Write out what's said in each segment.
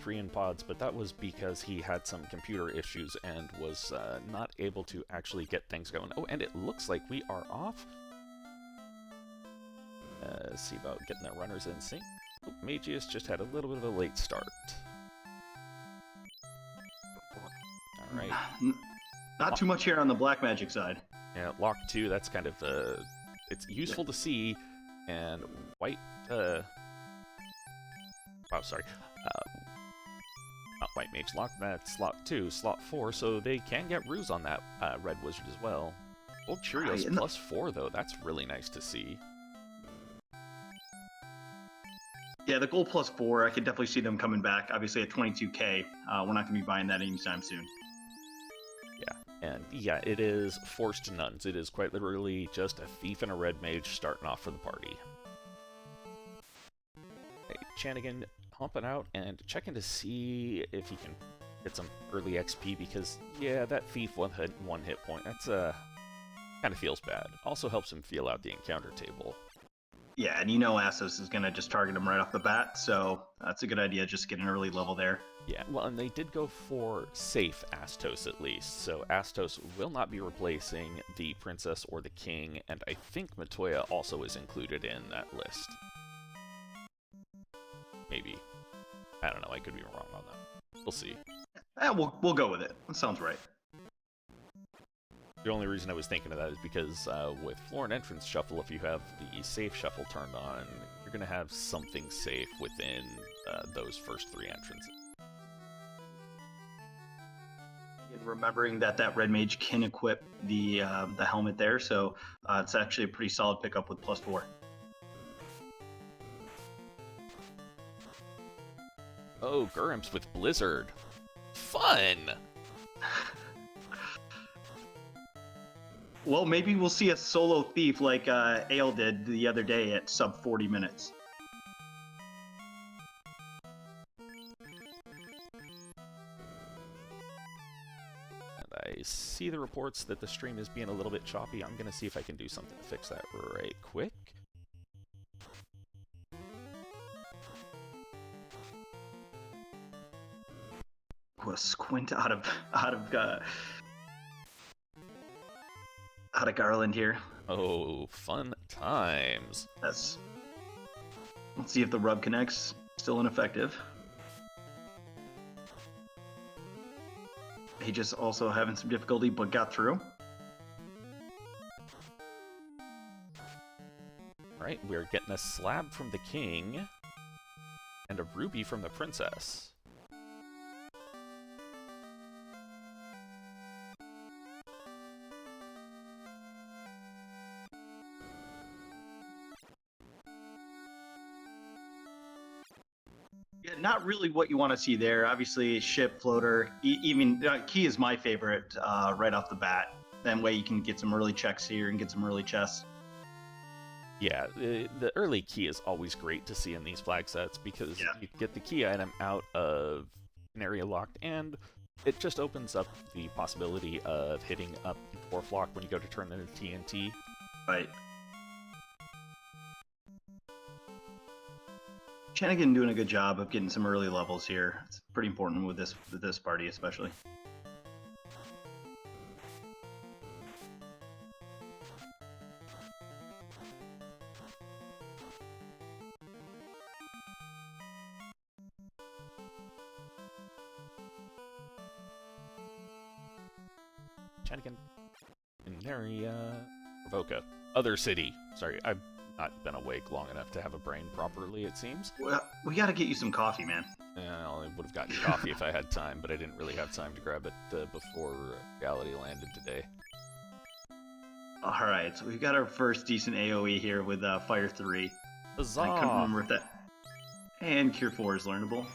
free in pods, but that was because he had some computer issues and was not able to actually get things going. Oh, and it looks like we are off. See about getting their runners in sync. Oh, Mageuis just had a little bit of a late start. Alright. Not too much here on the black magic side. Yeah, lock 2, that's kind of, it's useful to see, and white, oh, sorry, not white mage lock, that's slot 2, slot 4, so they can get ruse on that red wizard as well. Old Cheerios plus 4, though, that's really nice to see. Yeah, the gold plus 4, I could definitely see them coming back. Obviously at 22k, we're not going to be buying that anytime soon. Yeah, and yeah, it is forced nuns. It is quite literally just a thief and a red mage starting off for the party. Okay, Chanigan humping out and checking to see if he can get some early XP because, yeah, that thief one hit point, that's kind of feels bad. Also helps him feel out the encounter table. Yeah, and you know Astos is going to just target him right off the bat, so that's a good idea, just get an early level there. Yeah, well, and they did go for safe Astos at least, so Astos will not be replacing the princess or the king, and I think Matoya also is included in that list. Maybe. I don't know, I could be wrong on that. We'll see. We'll go with it. That sounds right. The only reason I was thinking of that is because with floor and entrance shuffle, if you have the safe shuffle turned on, you're going to have something safe within those first 3 entrances. And remembering that that red mage can equip the helmet there, so it's actually a pretty solid pickup with plus 4. Oh, Gurumps with Blizzard. Fun! Well, maybe we'll see a solo thief like Ale did the other day at sub 40 minutes. And I see the reports that the stream is being a little bit choppy. I'm going to see if I can do something to fix that right quick. Was squint out of Garland here. Oh, fun times. Let's see if the rub connects. Still ineffective. He just also having some difficulty, but got through. Alright, we're getting a slab from the king and a ruby from the princess. Yeah, not really what you want to see there. Obviously, ship, floater, even key is my favorite right off the bat. That way you can get some early checks here and get some early chests. Yeah, the early key is always great to see in these flag sets because you get the key item out of an area locked, and it just opens up the possibility of hitting up dwarf lock when you go to turn into TNT. Right. Chanigan doing a good job of getting some early levels here. It's pretty important with this party especially. Chanigan in area Provoca. Other city. Sorry, I've not been awake long enough to have a brain properly, it seems. Well, we gotta get you some coffee, man. Yeah, I would have gotten coffee if I had time, but I didn't really have time to grab it before reality landed today. Alright, so we've got our first decent AoE here with Fire 3. Huzzah! I couldn't remember if that... And Cure 4 is learnable.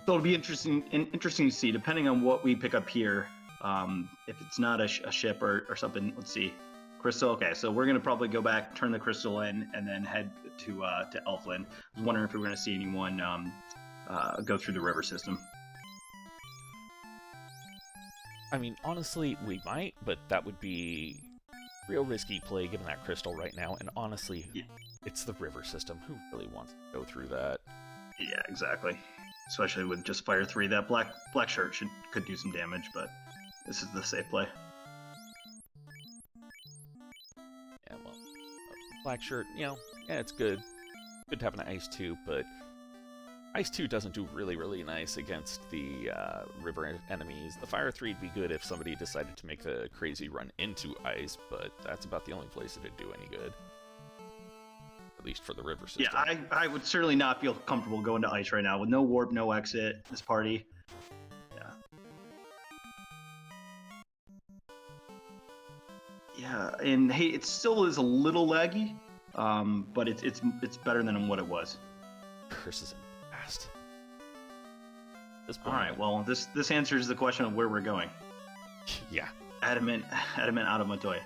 So it'll be interesting to see, depending on what we pick up here. If it's not a ship or something, let's see. crystal. Okay, so we're gonna probably go back, turn the crystal in, and then head to Elfland. I was wondering if we were gonna see anyone go through the river system. I mean, honestly, we might, but that would be real risky play given that crystal right now. And honestly, it's the river system. Who really wants to go through that? Yeah, exactly. Especially with just Fire 3, that black shirt could do some damage, but this is the safe play. Yeah, well, black shirt, you know, yeah, it's good. Good to have an Ice 2, but Ice 2 doesn't do really nice against the river enemies. The Fire 3 would be good if somebody decided to make the crazy run into Ice, but that's about the only place it'd do any good. At least for the river system. Yeah, I would certainly not feel comfortable going to Ice right now with no warp, no exit, this party. Yeah, and hey, it still is a little laggy, but it's better than what it was. Curses and fast. All right, well, this answers the question of where we're going. Yeah. Adamant out of Montoya.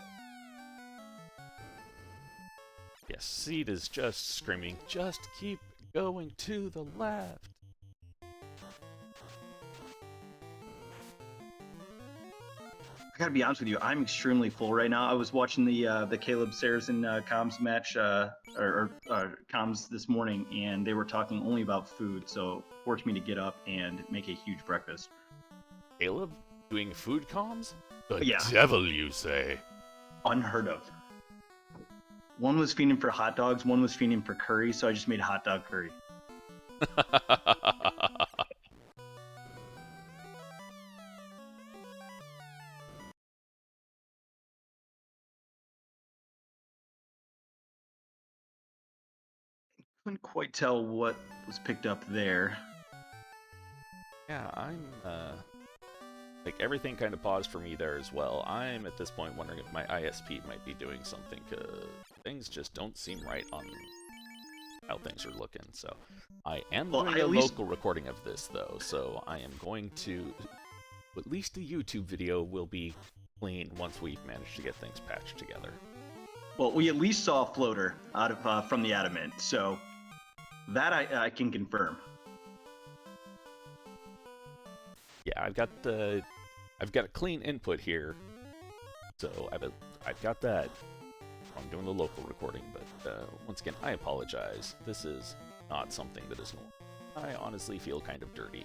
Yes, Seed is just screaming, just keep going to the left. I gotta be honest with you, I'm extremely full right now. I was watching the Caleb Sayers and comms match or comms this morning, and they were talking only about food, so forced me to get up and make a huge breakfast. Caleb doing food comms? The Yeah. devil, you say? Unheard of. One was feeding for hot dogs, one was feeding for curry, so I just made hot dog curry. Couldn't quite tell what was picked up there. Yeah, I'm, like, everything kind of paused for me there as well. I'm, at this point, wondering if my ISP might be doing something, because things just don't seem right on how things are looking, so... I am doing a local recording of this, though, so I am going to... At least the YouTube video will be clean once we've managed to get things patched together. Well, we at least saw a floater out of from the Adamant, so that I can confirm. Yeah, I've got a clean input here, so I've got that. I'm doing the local recording, but once again, I apologize. This is not something that is normal. I honestly feel kind of dirty.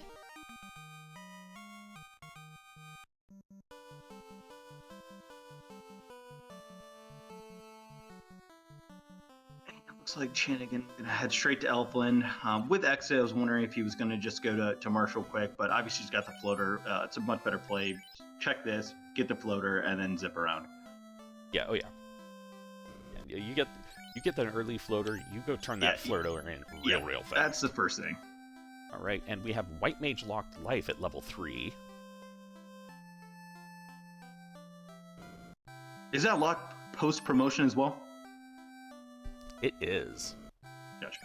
Looks like Chanigan gonna head straight to Elfland. With exit, I was wondering if he was gonna just go to Marshall quick, but obviously he's got the floater. It's a much better play. Check this, get the floater, and then zip around. Yeah, oh yeah. Yeah, you get that early floater, you go turn that floater in real fast. That's the first thing. Alright, and we have White Mage Locked Life at level 3. Is that locked post-promotion as well? It is. Gotcha.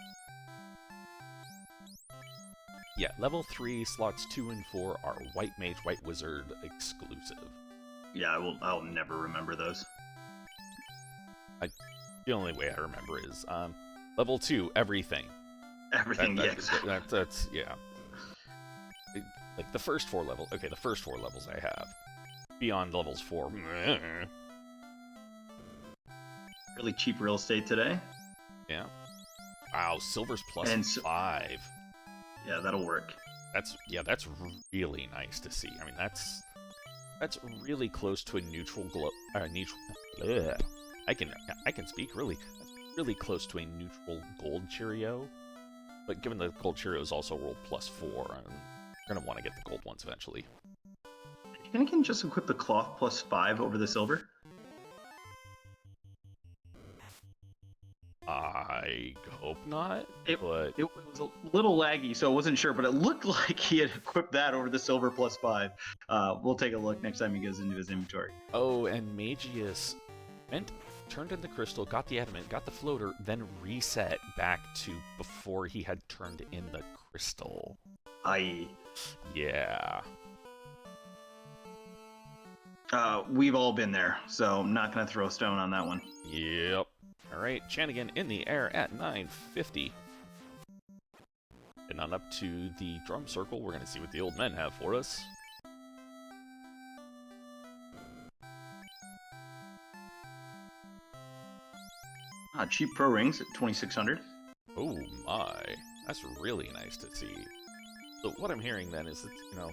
Yeah, level 3 slots 2 and 4 are White Mage, White Wizard exclusive. Yeah, I'll never remember those. The only way I remember is level 2, everything. Everything, yeah. That's yeah. Like the first 4 levels. Okay, the first 4 levels I have. Beyond levels 4. Really cheap real estate today. Yeah. Wow, silver's plus and 5. Yeah, that'll work. That's really nice to see. I mean, that's really close to a neutral glow. I can speak really close to a neutral gold Cheerio. But given the gold Cheerios also roll plus 4, I'm gonna want to get the gold ones eventually. Can I just equip the cloth plus 5 over the silver? I hope not. But it was a little laggy, so I wasn't sure, but it looked like he had equipped that over the silver plus 5. We'll take a look next time he goes into his inventory. Oh, and Mageuis turned in the crystal, got the adamant, got the floater, then reset back to before he had turned in the crystal. Aye. Yeah. We've all been there, so I'm not going to throw a stone on that one. Yep. Alright, Chanigan in the air at 950. And on up to the drum circle, we're going to see what the old men have for us. Cheap pro rings at 2,600. Oh my, that's really nice to see. So what I'm hearing then is that, you know,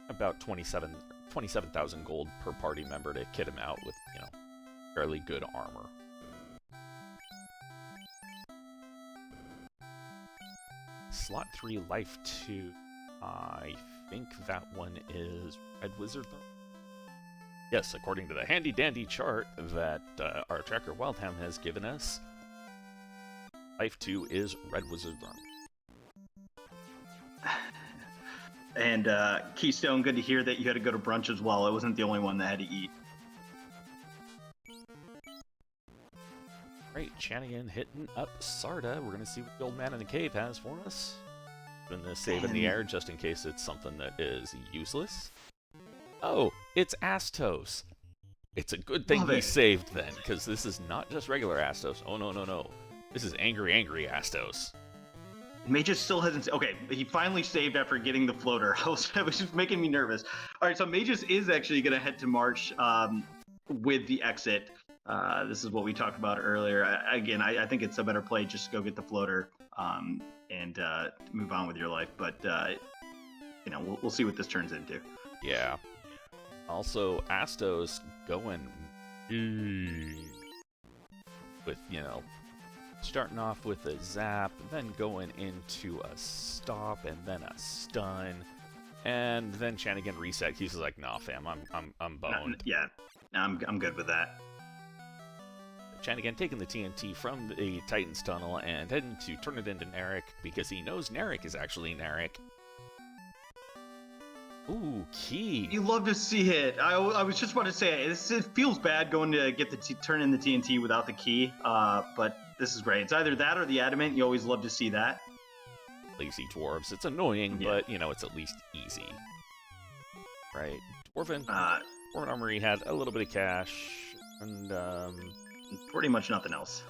about 27,000 gold per party member to kit him out with, you know, fairly good armor. Slot 3, Life 2. I think that one is Red Wizard. Yes, according to the handy-dandy chart that our tracker Wildhound has given us, Life 2 is Red Wizard Run. And Keystone, good to hear that you had to go to brunch as well. It wasn't the only one that had to eat. Right, Chanigan hitting up Sarda. We're going to see what the old man in the cave has for us. Putting this save in the air just in case it's something that is useless. Oh, it's Astos. It's a good thing he saved then, because this is not just regular Astos. Oh, no, no, no. This is angry, angry Astos. Mageuis still hasn't... Okay, he finally saved after getting the floater. It was just making me nervous. All right, so Mageuis is actually going to head to March with the exit. This is what we talked about earlier. I think it's a better play just to go get the floater and move on with your life. But, you know, we'll see what this turns into. Yeah. Also, Astos going with, you know, starting off with a zap, then going into a stop, and then a stun, and then Chanigan reset. He's like, "Nah, fam, I'm boned." Yeah, I'm good with that. Chanigan taking the TNT from the Titan's tunnel and heading to turn it into Narek because he knows Narek is actually Narek. Ooh, key. You love to see it. I was just about to say it feels bad going to get the turn in the TNT without the key, but this is great. It's either that or the adamant. You always love to see that. Lazy dwarves. It's annoying, but you know it's at least easy. Right. Dwarven Armory had a little bit of cash and pretty much nothing else.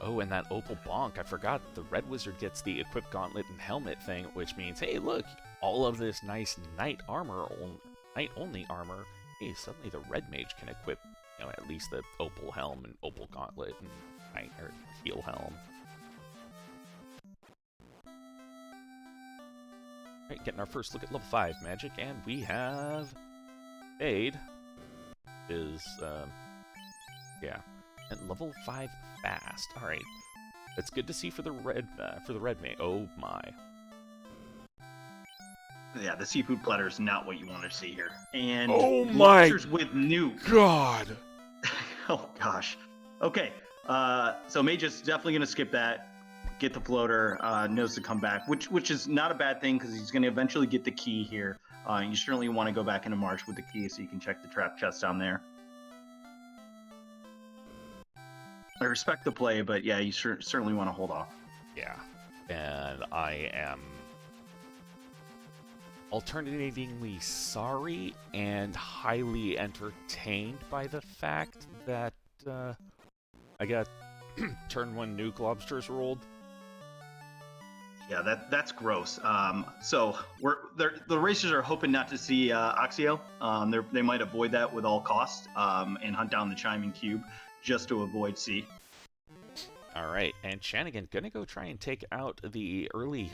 Oh, and that Opal Bonk. I forgot the Red Wizard gets the Equipped Gauntlet and Helmet thing, which means, hey, look, all of this nice night only armor. Hey, suddenly the Red Mage can equip, you know, at least the Opal Helm and Opal Gauntlet and Night or Heal Helm. Right, getting our first look at level 5 magic, and we have Fade is yeah. And level 5 fast. All right, that's good to see for the red mage. Oh my! Yeah, the seafood platter is not what you want to see here. And oh my with nuke. God! Oh gosh. Okay. So Mageuis definitely gonna skip that. Get the floater. Knows to come back, which is not a bad thing because he's gonna eventually get the key here. You certainly want to go back into March with the key so you can check the trap chest down there. I respect the play, but yeah, you certainly want to hold off. Yeah, and I am alternatingly sorry and highly entertained by the fact that I got turn 1 nuke lobsters rolled. Yeah, that's gross. So the racers are hoping not to see Oxio. They might avoid that with all costs and hunt down the Chiming Cube just to avoid C. All right, and Chanigan gonna go try and take out the early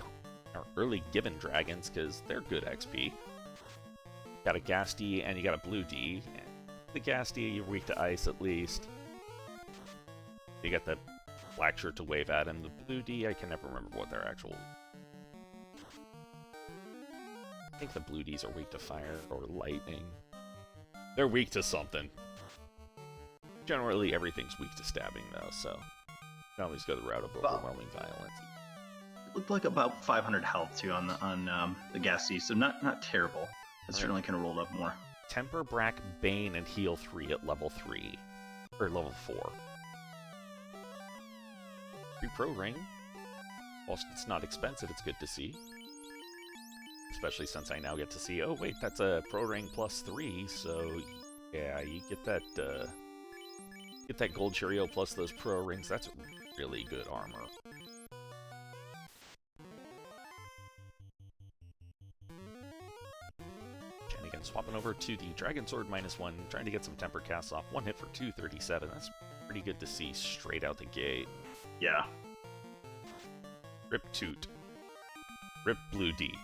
given dragons because they're good XP. Got a gas D and you got a blue D. The gas D, you're weak to ice at least. You got the black shirt to wave at, and the blue D, I can never remember what their actual... I think the blue Ds are weak to fire or lightning. They're weak to something. Generally, everything's weak to stabbing, though, so you can always go the route of overwhelming violence. It looked like about 500 health, too, on the gas D, so not terrible. It certainly can have rolled up more. Temper, Brack, Bane, and Heal 3 at level 3. Or level 4. Free pro ring. Whilst it's not expensive, it's good to see. especially since I now get to see, oh wait, that's a pro ring +3, so yeah, you get that gold Cheerio plus those pro rings. That's really good armor. Chanigan swapping over to the Dragon Sword -1, trying to get some temper casts off. One hit for 237. That's pretty good to see straight out the gate. Yeah. Rip Toot. Rip Blue D.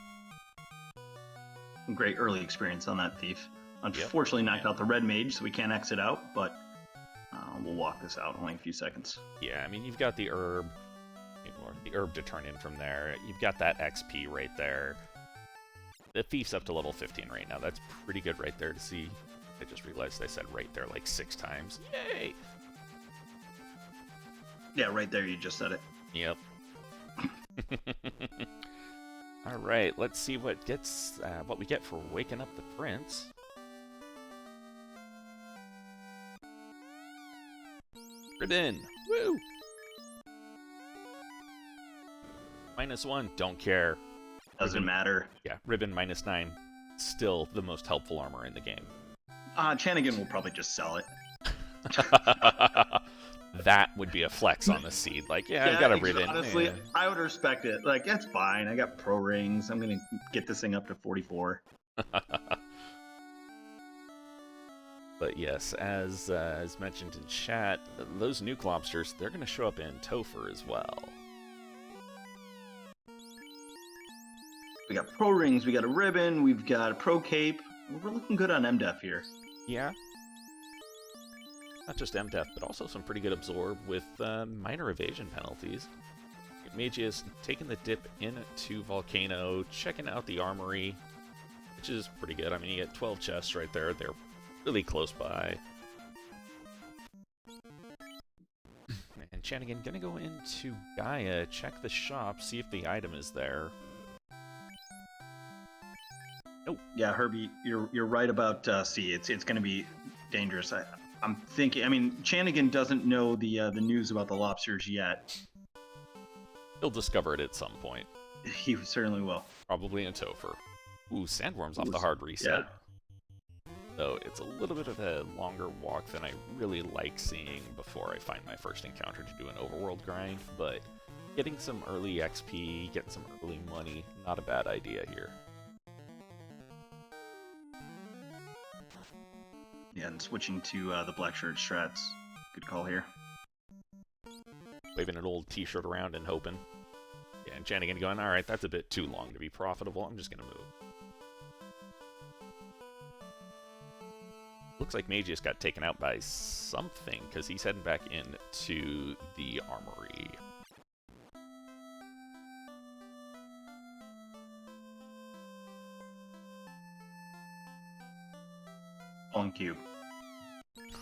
Great early experience on that thief. Unfortunately, knocked out the red mage, so we can't exit out, but we'll walk this out in only a few seconds. Yeah, I mean, you've got the herb, the herb to turn in from there. You've got that XP right there. The thief's up to level 15 right now. That's pretty good right there to see. I just realized I said right there like 6 times. Yay! Yeah, right there, you just said it. Yep. All right, let's see what we get for waking up the prince. Ribbon! Woo! -1, don't care. Doesn't matter. Yeah, Ribbon -9, still the most helpful armor in the game. Chanigan will probably just sell it. That would be a flex on the seed. Like, yeah, I've got a Ribbon. Honestly, I would respect it. Like, that's fine. I got pro rings. I'm going to get this thing up to 44. But yes, as mentioned in chat, those nuke lobsters, they're going to show up in Topher as well. We got pro rings, we got a ribbon, we've got a pro cape. We're looking good on MDef here. Yeah. Not just MDef, but also some pretty good absorb with minor evasion penalties. Mageuis taking the dip into Volcano, checking out the armory, which is pretty good. I mean, you get 12 chests right there. They're really close by. And Chanigan gonna go into Gaia, check the shop, see if the item is there. Nope. Yeah, Herbie, you're right about C. It's going to be dangerous. I'm thinking. I mean, Chanigan doesn't know the news about the lobsters yet. He'll discover it at some point. He certainly will. Probably in Topher. Ooh, sandworms off the hard reset. Though it's a little bit of a longer walk than I really like seeing before I find my first encounter to do an overworld grind, but getting some early XP, getting some early money, not a bad idea here. Yeah, and switching to the black shirt strats. Good call here. Waving an old t-shirt around and hoping. Yeah, and Chanigan going, alright, that's a bit too long to be profitable, I'm just gonna move. Looks like Mageuis got taken out by something, because he's heading back into the armory. On cue.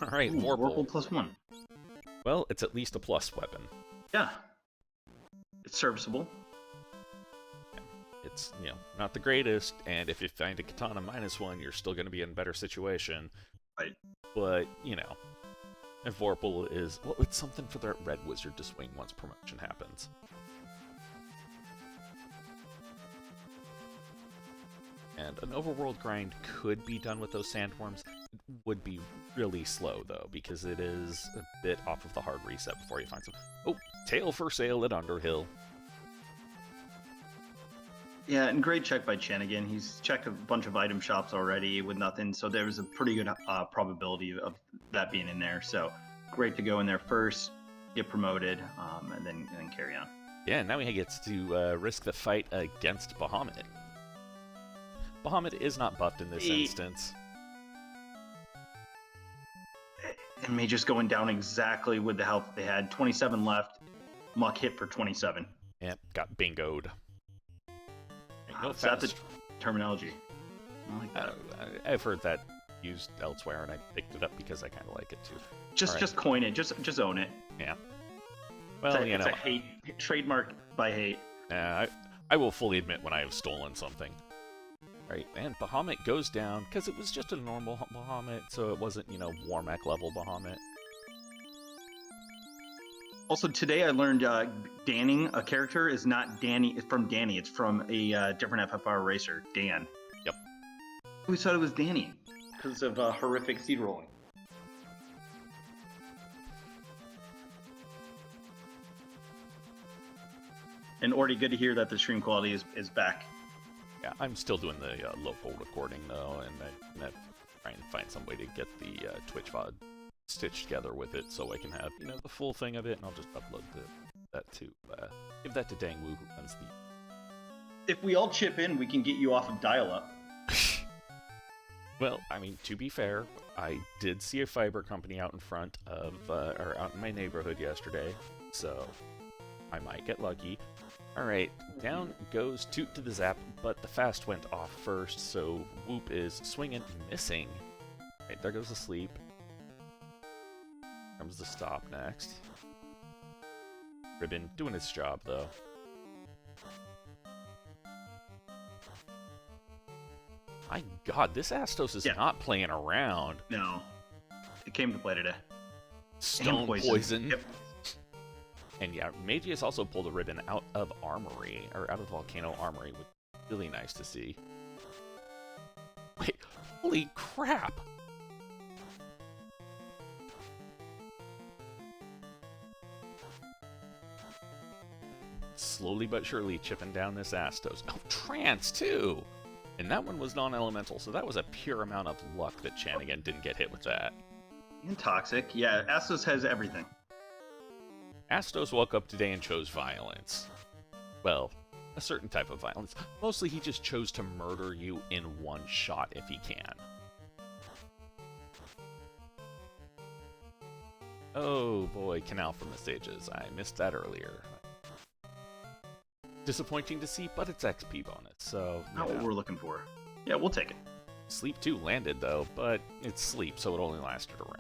Alright, Vorpal. +1. Well, it's at least a plus weapon. Yeah. It's serviceable. It's, not the greatest, and if you find a katana -1, you're still going to be in a better situation. Right. But, and Vorpal is, well, it's something for the Red Wizard to swing once promotion happens. And an overworld grind could be done with those sandworms. It would be really slow, though, because it is a bit off of the hard reset before you find some... Oh, tail for sale at Underhill. Yeah, and great check by Chanigan. He's checked a bunch of item shops already with nothing, so there was a pretty good probability of that being in there. So great to go in there first, get promoted, and then carry on. Yeah, and now he gets to risk the fight against Bahamut. Bahamut is not buffed in this instance. And Major's going down exactly with the health they had. 27 left. Muck hit for 27. Yep, got bingoed. Is that the terminology? I like that. I've heard that used elsewhere, and I picked it up because I kind of like it too. Just coin it. Just own it. Yeah. Well, it's a hate trademark by hate. I will fully admit when I have stolen something. Right, and Bahamut goes down because it was just a normal Bahamut, so it wasn't, Warmac level Bahamut. Also, today I learned Danning a character is not Danny. It's from Danny. It's from a different FFR racer, Dan. Yep. We thought it was Danny because of horrific seed rolling. And Orty, good to hear that the stream quality is back. Yeah, I'm still doing the local recording though, and I'm trying to find some way to get the Twitch VOD stitched together with it, so I can have the full thing of it, and I'll just upload that to give that to Dang Woo, who runs the. If we all chip in, we can get you off of dial-up. Well, I mean, to be fair, I did see a fiber company out in front of or out in my neighborhood yesterday, so I might get lucky. Alright, down goes Toot to the Zap, but the fast went off first, so Whoop is swinging, missing. Right, there goes the sleep. Comes the stop next. Ribbon doing its job, though. My god, this Astos is not playing around. No. It came to play today. Stone poison. Yep. And yeah, Mageuis also pulled a ribbon out of Armory, or out of Volcano Armory, which is really nice to see. Wait, holy crap! Slowly but surely chipping down this Astos. Oh, Trance too! And that one was non-elemental, so that was a pure amount of luck that Chanigan didn't get hit with that. And Toxic. Yeah, Astos has everything. Astos woke up today and chose violence. Well, a certain type of violence. Mostly he just chose to murder you in one shot if he can. Oh boy, Canal from the stages. I missed that earlier. Disappointing to see, but it's XP bonus, so. Not what we're looking for. Yeah, we'll take it. Sleep 2 landed though, but it's sleep, so it only lasted a round.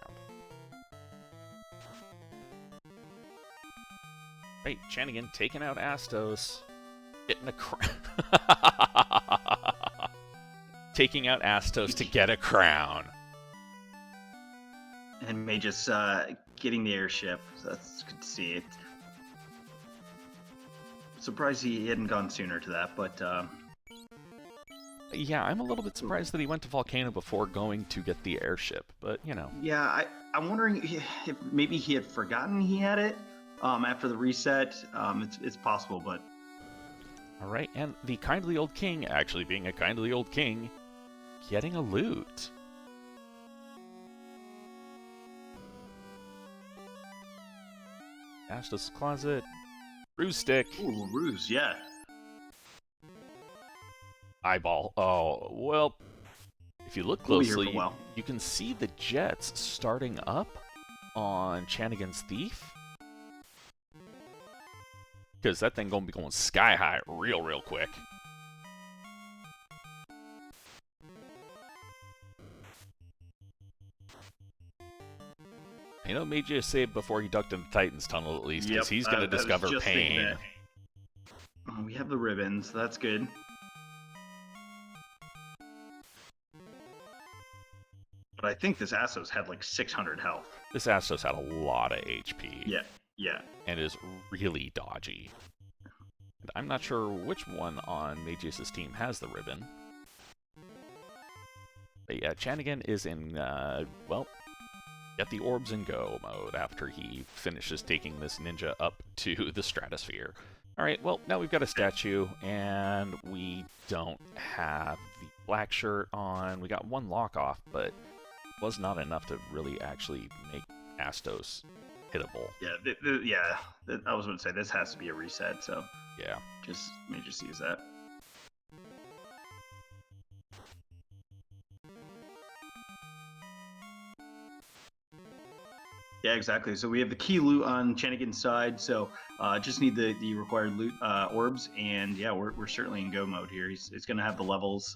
Right, Chanigan taking out Astos. Getting a crown. Taking out Astos to get a crown. And Mageuis getting the airship. So that's good to see. It. Surprised he hadn't gone sooner to that, but. Yeah, I'm a little bit surprised that he went to Volcano before going to get the airship, but Yeah, I'm wondering if maybe he had forgotten he had it. After the reset, it's possible, but... Alright, and the kindly old king, actually being a kindly old king, getting a loot. Astos Closet. Ruse Stick. Ooh, Ruse, yeah. Eyeball. Oh, well, if you look closely, well. you can see the jets starting up on Chanigan's Thief. Because that thing gonna be going sky high real quick. Mageuis saved before he ducked into Titan's Tunnel at least, because he's gonna discover pain. Oh, we have the ribbons, that's good. But I think this Astos had like 600 health. This Astos had a lot of HP. Yeah. Yeah. And is really dodgy. And I'm not sure which one on Mageuis' team has the ribbon. But yeah, Chanigan is in, well, get the orbs and go mode after he finishes taking this ninja up to the stratosphere. Alright, well, now we've got a statue, and we don't have the black shirt on. We got one lock off, but was not enough to really actually make Astos hittable. Yeah, I was going to say, this has to be a reset, so... Yeah. Let me just use that. Yeah, exactly. So we have the key loot on Chanigan's side, so just need the required loot orbs, and yeah, we're certainly in go mode here. He's going to have the levels.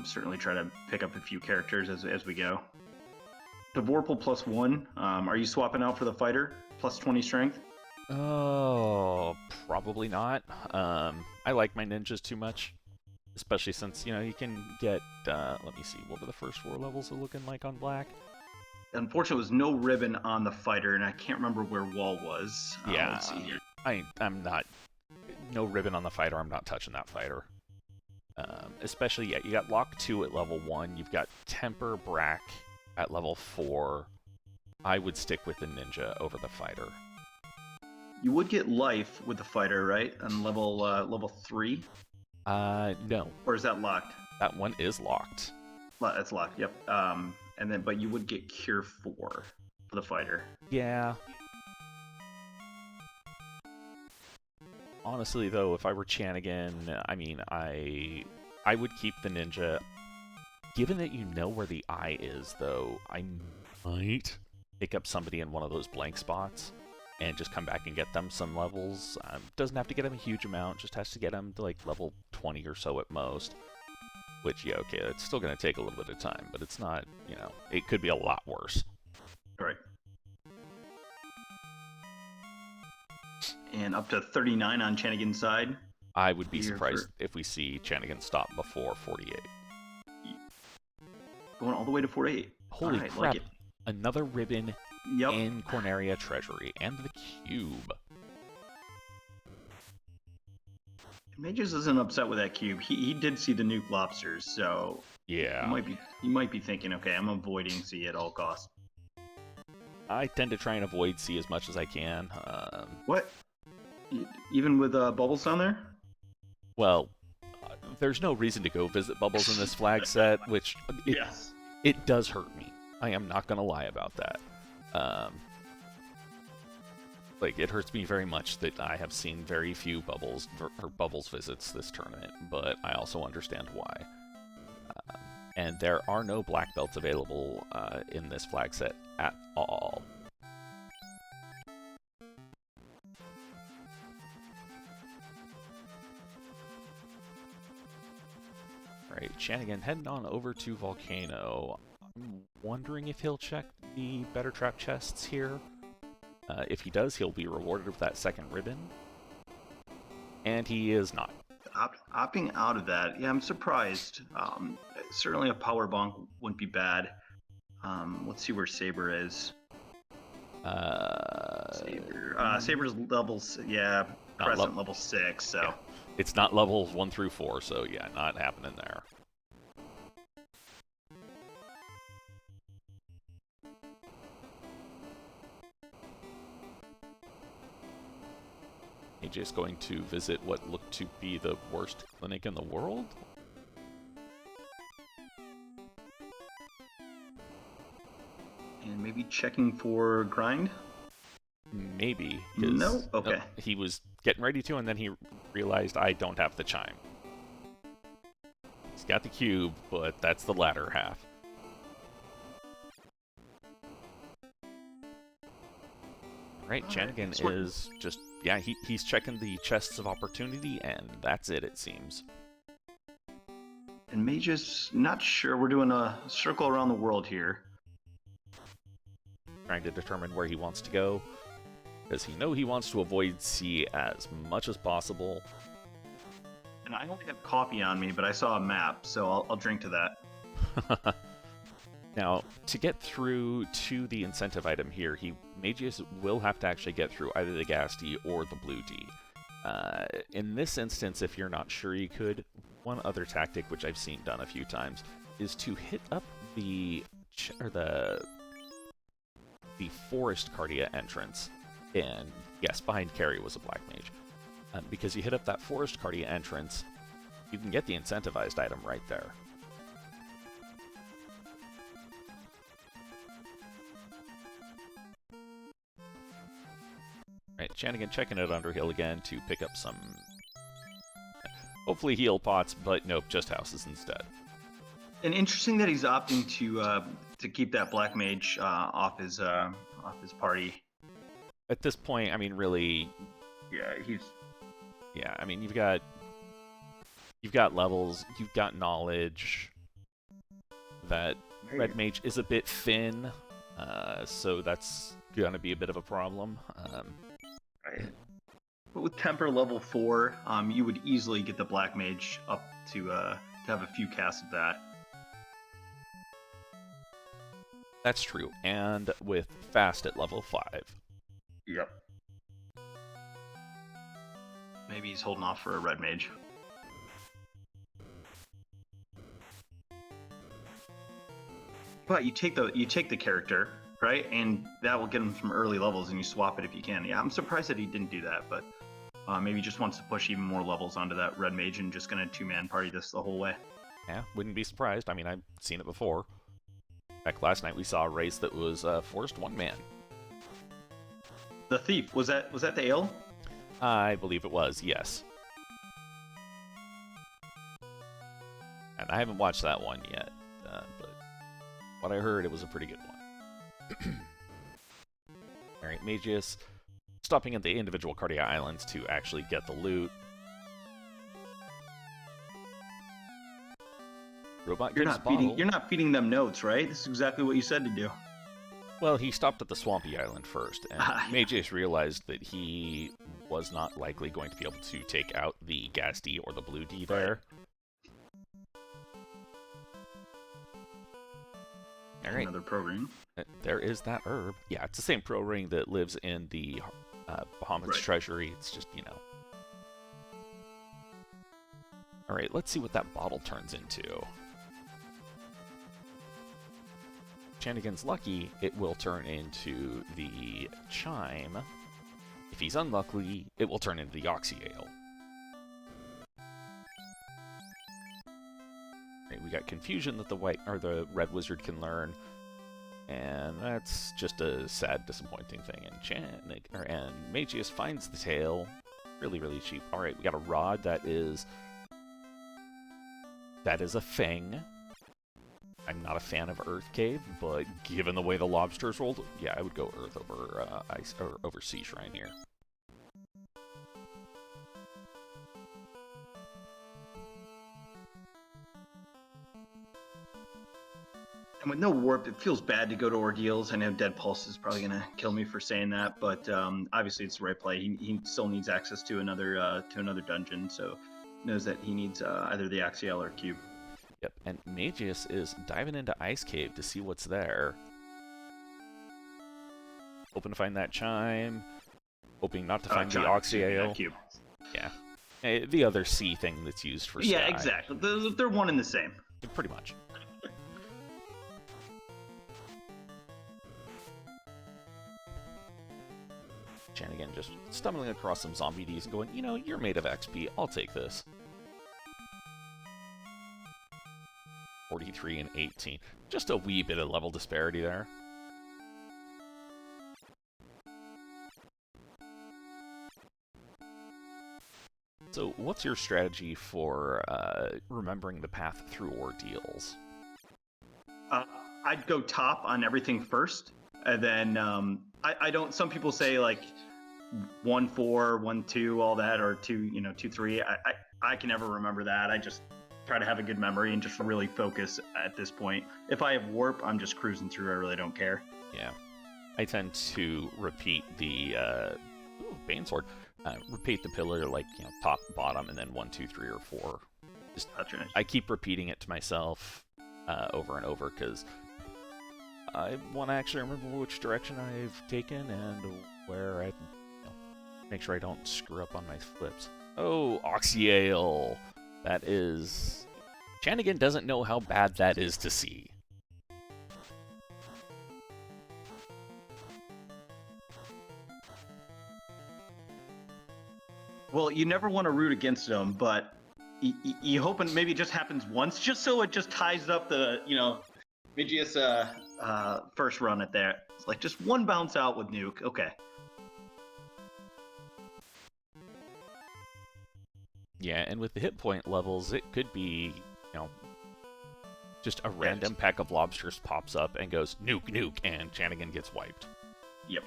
Certainly try to pick up a few characters as we go. Devorpal +1. Are you swapping out for the fighter? +20 strength? Oh, probably not. I like my ninjas too much, especially since, you can get, let me see, what were the first 4 levels looking like on black? Unfortunately, there was no ribbon on the fighter, and I can't remember where Wall was. Yeah, Let's see here. I'm not. No ribbon on the fighter. I'm not touching that fighter. Especially, yeah, you got Lock 2 at level 1. You've got Temper Brack at level 4. I would stick with the Ninja over the fighter. You would get life with the fighter, right? On level 3? No. Or is that locked? That one is locked. That's locked, yep. But you would get Cure 4 for the fighter. Yeah. Honestly, though, if I were Chanigan, I mean, I would keep the Ninja. Given that you know where the eye is, though, I might pick up somebody in one of those blank spots and just come back and get them some levels. Doesn't have to get them a huge amount, just has to get them to like level 20 or so at most. Which, yeah, okay, it's still going to take a little bit of time, but it's not, you know, it could be a lot worse. Right. And up to 39 on Chanigan's side. I would be surprised if we see Chanigan stop before 48. Going all the way to 48. Holy crap. Like another ribbon in Corneria Treasury. And the cube. Mageuis isn't upset with that cube. He did see the nuke lobsters, so yeah, he might be thinking, okay, I'm avoiding C at all costs. I tend to try and avoid C as much as I can. What? Even with Bubbles down there? Well, there's no reason to go visit Bubbles in this flag set, which it does hurt me. I am not going to lie about that. Like, it hurts me very much that I have seen very few Bubbles visits this tournament, but I also understand why. And there are no black belts available in this flag set at all. Alright, Chanigan heading on over to Volcano. I'm wondering if he'll check the better trap chests here. If he does, he'll be rewarded with that second ribbon. And he is not. Opting out of that, yeah, I'm surprised. Certainly a power bonk wouldn't be bad. Let's see where Saber is. Saber's levels, yeah, Crescent level 6, so. Yeah. It's not levels 1 through 4, so yeah, not happening there. AJ's going to visit what looked to be the worst clinic in the world? And maybe checking for grind? Maybe. No? Okay. He was getting ready to, and then he realized I don't have the chime. He's got the cube, but that's the latter half. Right, Chanigan is just, yeah, he's checking the chests of opportunity, and that's it seems. And Mageuis, not sure. We're doing a circle around the world here. Trying to determine where he wants to go. Does he know he wants to avoid C as much as possible? And I only have coffee on me, but I saw a map, so I'll drink to that. Now, to get through to the incentive item here, Mageuis will have to actually get through either the gas D or the blue D. In this instance, if you're not sure you could, one other tactic, which I've seen done a few times, is to hit up the forest Cardia entrance. And yes, behind Carry was a black mage. Because you hit up that forest Cardia entrance, you can get the incentivized item right there. Right, Chanigan checking out Underhill again to pick up some, hopefully heal pots, but nope, just houses instead. And interesting that he's opting to keep that black mage off his party. At this point, I mean, really, yeah, I mean, you've got levels, you've got knowledge. That red mage is a bit thin, so that's gonna be a bit of a problem. Right. But with Temper level 4, you would easily get the black mage up to have a few casts of that. That's true, and with fast at level 5. Yep. Maybe he's holding off for a red mage. But you take the character, right? And that will get him from early levels, and you swap it if you can. Yeah, I'm surprised that he didn't do that, but maybe he just wants to push even more levels onto that red mage and just gonna two-man party this the whole way. Yeah, wouldn't be surprised. I mean, I've seen it before. Heck, last night we saw a race that was forced one man. The thief, was that the ale? I believe it was, yes. And I haven't watched that one yet, but what I heard, it was a pretty good one. Alright, Mageuis stopping at the individual Cardia Islands to actually get the loot. Robot You're gives not feeding them notes, right? This is exactly what you said to do. Well, he stopped at the Swampy Island first, and Mageuis realized that he was not likely going to be able to take out the Gas D or the Blue D there. All right. Another pro ring. There is that herb. Yeah, it's the same pro ring that lives in the Bahamut's treasury. It's just, you know. All right, let's see what that bottle turns into. Chanigan's lucky, it will turn into the chime. If he's unlucky, it will turn into the oxyale. Right, we got confusion that the red wizard can learn, and that's just a sad, disappointing thing. And Mageuis finds the tail, really, really cheap. All right, we got a rod that is a thing. I'm not a fan of Earth Cave, but given the way the lobsters rolled, yeah, I would go Earth over Ice or over Sea Shrine here. And with no warp, it feels bad to go to ordeals. I know Dead Pulse is probably gonna kill me for saying that, but obviously it's the right play. He still needs access to another dungeon, so knows that he needs either the Axial or Cube. Yep, and Mageuis is diving into Ice Cave to see what's there. Hoping to find that chime. Hoping not to find the Oxyale. Cube. Yeah. The other sea thing that's used for sky. Yeah, exactly. They're one and the same. Pretty much. Chanigan just stumbling across some zombie Ds and going, you know, you're made of XP, I'll take this. 43 and 18. Just a wee bit of level disparity there. So, what's your strategy for remembering the path through ordeals? I'd go top on everything first, and then I don't. Some people say like 1-4, 1-2, all that, or 2-3. I can never remember that. I just try to have a good memory and just really focus at this point. If I have warp, I'm just cruising through. I really don't care. Yeah, I tend to repeat the Bane Sword. Repeat the pillar like top, bottom, and then 1, 2, 3, or 4. Just I keep repeating it to myself over and over because I want to actually remember which direction I've taken and where I make sure I don't screw up on my flips. Oh, Oxyale! That is... Chanigan doesn't know how bad that is to see. Well, you never want to root against them, but you hoping maybe it just happens once, just so it just ties up the, Mageuis first run at there. It's like just one bounce out with nuke. Okay. Yeah, and with the hit point levels, it could be, just a random pack of lobsters pops up and goes, nuke, nuke, and Chanigan gets wiped. Yep.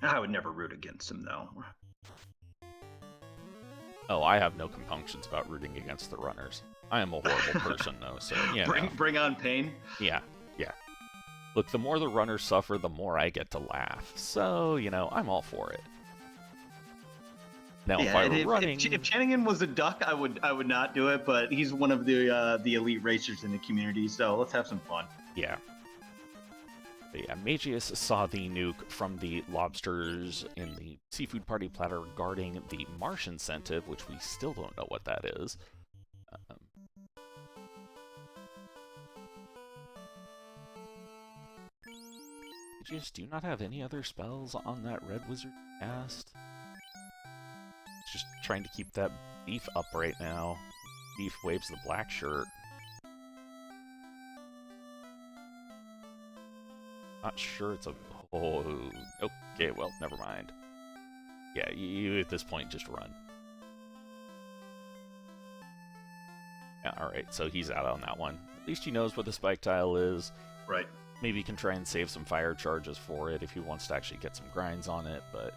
I would never root against him, though. Oh, I have no compunctions about rooting against the runners. I am a horrible person, though, so, Bring on pain? Yeah. Look, the more the runners suffer, the more I get to laugh. So, I'm all for it. Now, if I were running... If Chanigan was a duck, I would not do it, but he's one of the elite racers in the community, so let's have some fun. Yeah. But yeah, Mageuis saw the nuke from the lobsters in the seafood party platter regarding the marsh incentive, which we still don't know what that is. Mageuis, do you not have any other spells on that red wizard cast? Just trying to keep that beef up right now. Beef waves the black shirt. Not sure it's a... Oh, okay, well, never mind. Yeah, you at this point just run. Yeah, alright, so he's out on that one. At least he knows what the spike tile is. Right. Maybe he can try and save some fire charges for it if he wants to actually get some grinds on it, but...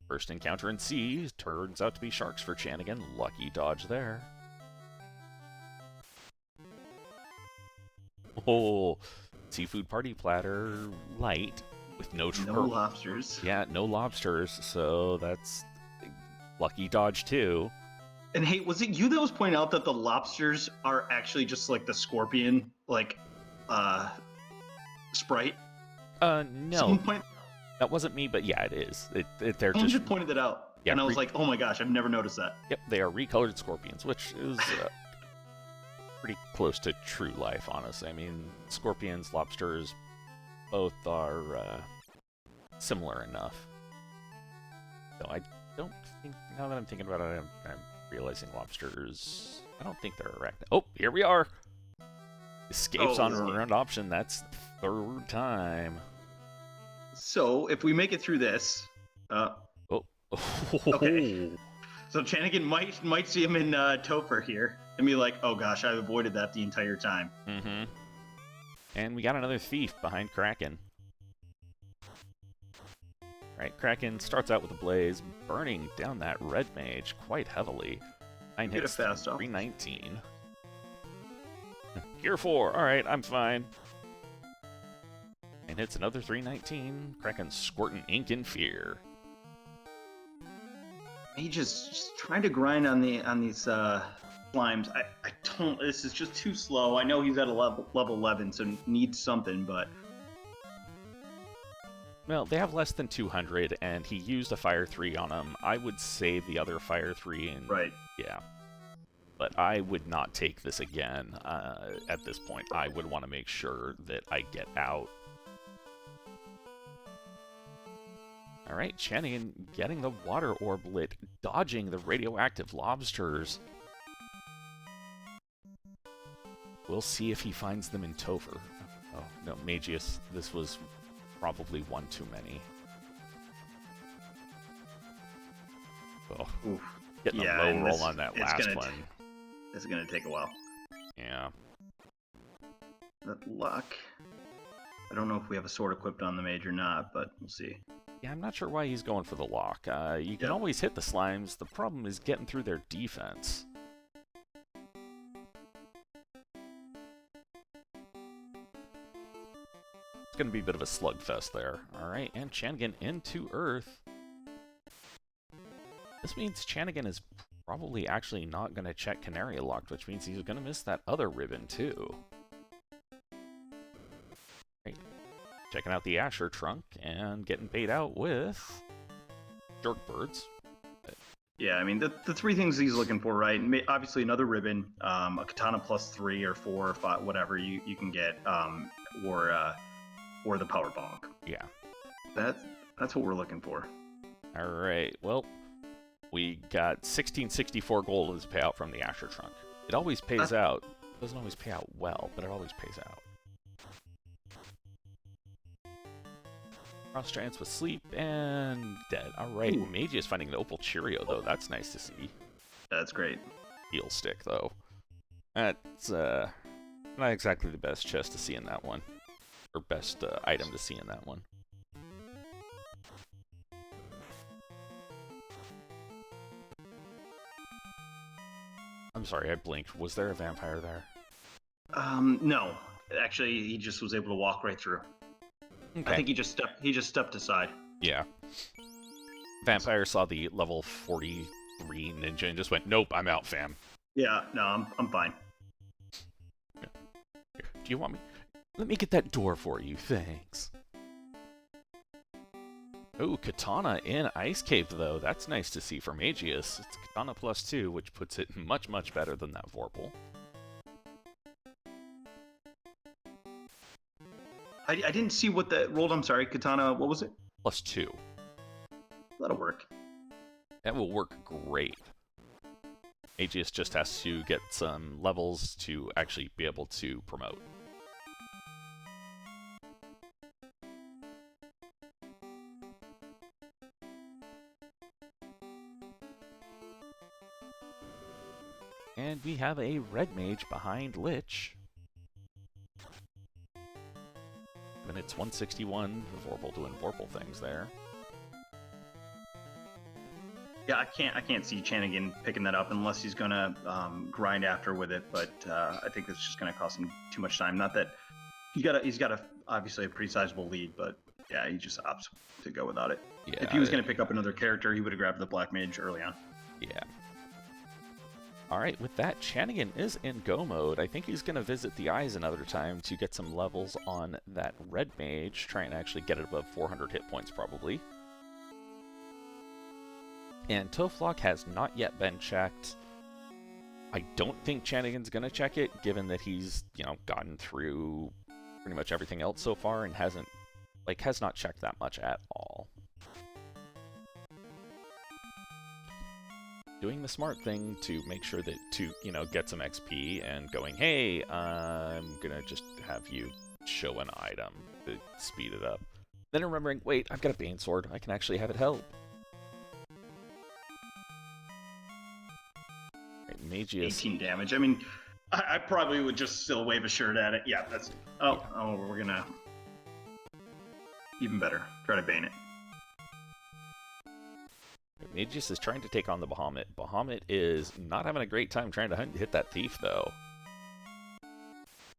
First encounter in sea turns out to be sharks for Chanigan. Lucky dodge there. Oh, seafood party platter light with no lobsters. Yeah, no lobsters, so that's lucky dodge too. And hey, was it you that was pointing out that the lobsters are actually just like the scorpion, like, sprite? No. That wasn't me, but yeah, it is. They're just pointed it out, yeah, and I was like, oh my gosh, I've never noticed that. Yep, they are recolored scorpions, which is pretty close to true life, honestly. I mean, scorpions, lobsters, both are similar enough. So I don't think, now that I'm thinking about it, I'm realizing lobsters, I don't think they're arachnid. Oh, here we are! Escapes on round option, that's the third time. So, if we make it through this... Okay. So Chanigan might see him in Topher here and be like, oh gosh, I've avoided that the entire time. Mm-hmm. And we got another thief behind Kraken. Right, Kraken starts out with a blaze, burning down that red mage quite heavily. 9 hits, 319. Gear 4, alright, I'm fine. And hits another 319. Kraken squirting ink in fear. He just trying to grind on these slimes. I don't. This is just too slow. I know he's at a level 11, so needs something, but well, they have less than 200, and he used a fire 3 on them. I would save the other fire 3 and right. Yeah, but I would not take this again. At this point, I would want to make sure that I get out. Alright, Chanigan getting the water orb lit, dodging the radioactive lobsters. We'll see if he finds them in Topher. Oh, no, Mageuis, this was probably one too many. Oh, oof. Getting a low roll on that last one. It's going to take a while. Yeah. That luck. I don't know if we have a sword equipped on the mage or not, but we'll see. Yeah, I'm not sure why he's going for the lock. You can always hit the slimes. The problem is getting through their defense. It's going to be a bit of a slugfest there. Alright, and Chanigan into Earth. This means Chanigan is probably actually not going to check Canary Locked, which means he's going to miss that other ribbon too. Right. Checking out the Asher trunk and getting paid out with Jerkbirds. Yeah, I mean, the three things he's looking for, right? Obviously, another ribbon, a katana plus 3 or 4 or 5, whatever you can get, or the power bonk. Yeah. That's what we're looking for. All right, well, we got 1664 gold as payout from the Asher trunk. It always pays out. It doesn't always pay out well, but it always pays out. Cross giants with sleep and dead. Alright, Mageuis finding the Opal Cheerio, though. That's nice to see. That's great. Heal stick, though. That's not exactly the best chest to see in that one. Or best item to see in that one. I'm sorry, I blinked. Was there a vampire there? No. Actually, he just was able to walk right through. Okay. I think he just stepped aside. Yeah. Vampire saw the level 43 ninja and just went, nope, I'm out, fam. Yeah, no, I'm fine. Here, do you want me? Let me get that door for you, thanks. Oh, Katana in Ice Cave, though. That's nice to see for Mageuis. It's Katana +2, which puts it much, much better than that Vorpal. I didn't see what that rolled. I'm sorry, Katana. What was it? +2. That'll work. That will work great. Mageuis just has to get some levels to actually be able to promote. And we have a red mage behind Lich. And it's 161, Vorpal doing Vorpal things there. Yeah, I can't see Chanigan picking that up unless he's gonna grind after with it. But I think it's just gonna cost him too much time. Not that he's got a obviously a pretty sizable lead, but yeah, he just opts to go without it. Yeah, if he was gonna pick up another character, he would have grabbed the Black Mage early on. Yeah. Alright, with that, Chanigan is in go mode. I think he's going to visit the Eyes another time to get some levels on that red mage, try and actually get it above 400 hit points probably. And Toflock has not yet been checked. I don't think Chanigan's going to check it, given that he's, gotten through pretty much everything else so far and has not checked that much at all. Doing the smart thing to make sure that get some XP and going, hey, I'm gonna just have you show an item to speed it up. Then remembering, wait, I've got a Bane Sword, I can actually have it help. Right, Mageuis. 18 damage. I mean, I probably would just still wave a shirt at it. Yeah, that's. Oh, we're gonna. Even better. Try to Bane it. Mageuis is trying to take on the Bahamut. Bahamut is not having a great time trying to hit that Thief, though.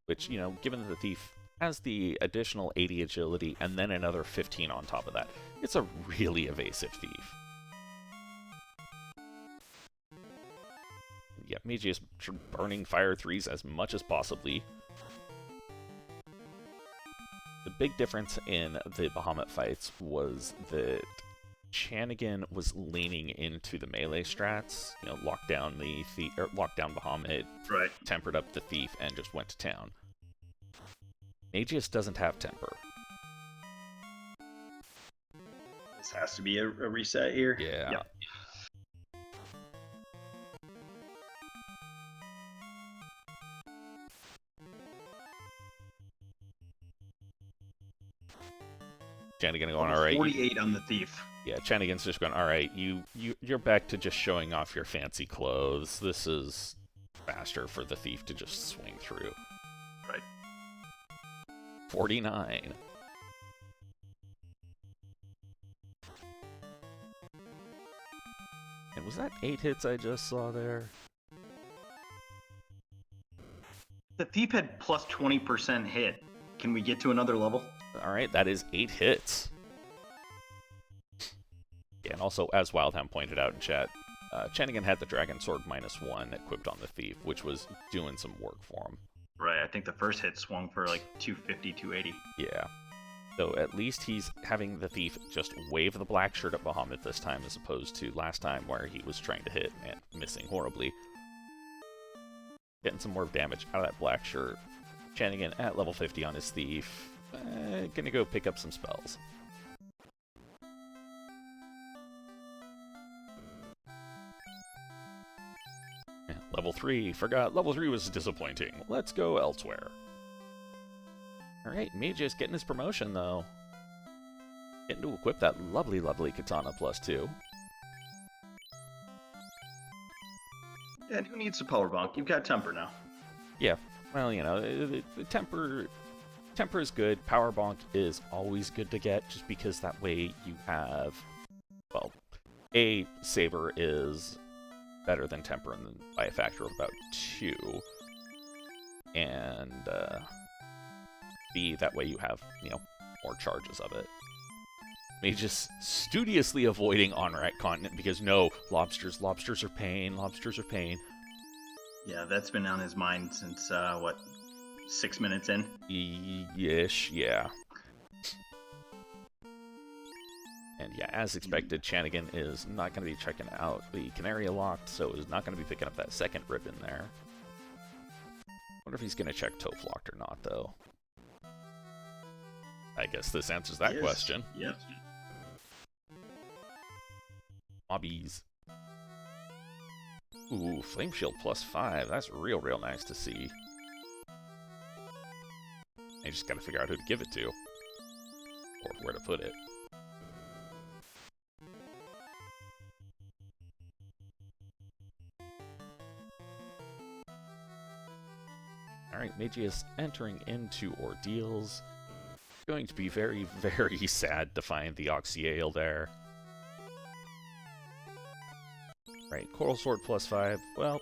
Which, given that the Thief has the additional 80 agility and then another 15 on top of that, it's a really evasive Thief. Yeah, Mageuis burning Fire 3s as much as possibly. The big difference in the Bahamut fights was that Chanigan was leaning into the melee strats, locked down the Thief, locked down Bahamut, right, tempered up the Thief, and just went to town. Mageuis doesn't have temper. This has to be a reset here. Yeah. Yep. Chanigan going, all right. 48 on the Thief. Yeah, Chanigan's just going, all right, you're back to just showing off your fancy clothes. This is faster for the Thief to just swing through. Right. 49. And was that 8 hits I just saw there? The Thief had plus 20% hit. Can we get to another level? Alright, that is 8 hits. Yeah, and also, as Wildhound pointed out in chat, Chanigan had the Dragon Sword -1 equipped on the Thief, which was doing some work for him. Right, I think the first hit swung for like 250, 280. Yeah. So at least he's having the Thief just wave the black shirt at Bahamut this time, as opposed to last time where he was trying to hit and missing horribly. Getting some more damage out of that black shirt. Chanigan at level 50 on his Thief. Gonna go pick up some spells. Level 3. Forgot level 3 was disappointing. Let's go elsewhere. Alright, Mageuis getting his promotion, though. Getting to equip that lovely, lovely Katana +2. And who needs a power bonk? You've got temper now. Yeah, well, temper is good. Power bonk is always good to get, just because that way you have, well, A, Saber is better than temper by a factor of about 2. And, B, that way you have, more charges of it. Just studiously avoiding Honorat Continent because no, lobsters are pain, lobsters are pain. Yeah, that's been on his mind since, what, 6 minutes in? Ish, yeah. And yeah, as expected, Chanigan is not going to be checking out the Canary locked, so is not going to be picking up that second rip in there. Wonder if he's going to check Toph locked or not, though. I guess this answers that question. Yep. Hobbies. Ooh, Flame Shield +5. That's real nice to see. You just gotta figure out who to give it to. Or where to put it. Alright, Mageuis entering into Ordeals. Going to be very sad to find the Oxyale there. Right, Coral Sword +5. Well,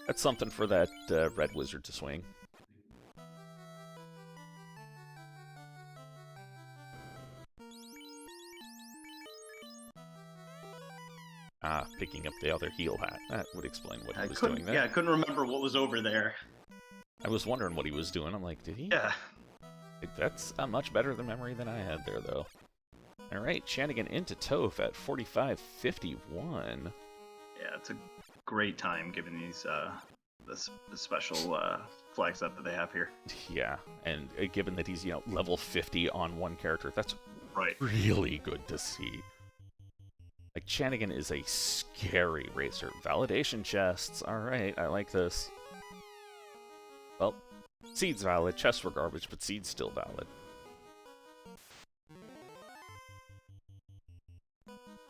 that's something for that red wizard to swing. Ah, picking up the other heal hat. That would explain what he was doing there. Yeah, I couldn't remember what was over there. I was wondering what he was doing. I'm like, did he? Yeah. That's a much better than memory than I had there, though. Alright, Chanigan into Toph at 45.51. Yeah, it's a great time given these the special flag set that they have here. Yeah, and given that he's, level 50 on one character, that's right. Really good to see. Like, Chanigan is a scary racer. Validation chests. Alright, I like this. Well, Seed's valid. Chests were garbage, but Seed's still valid.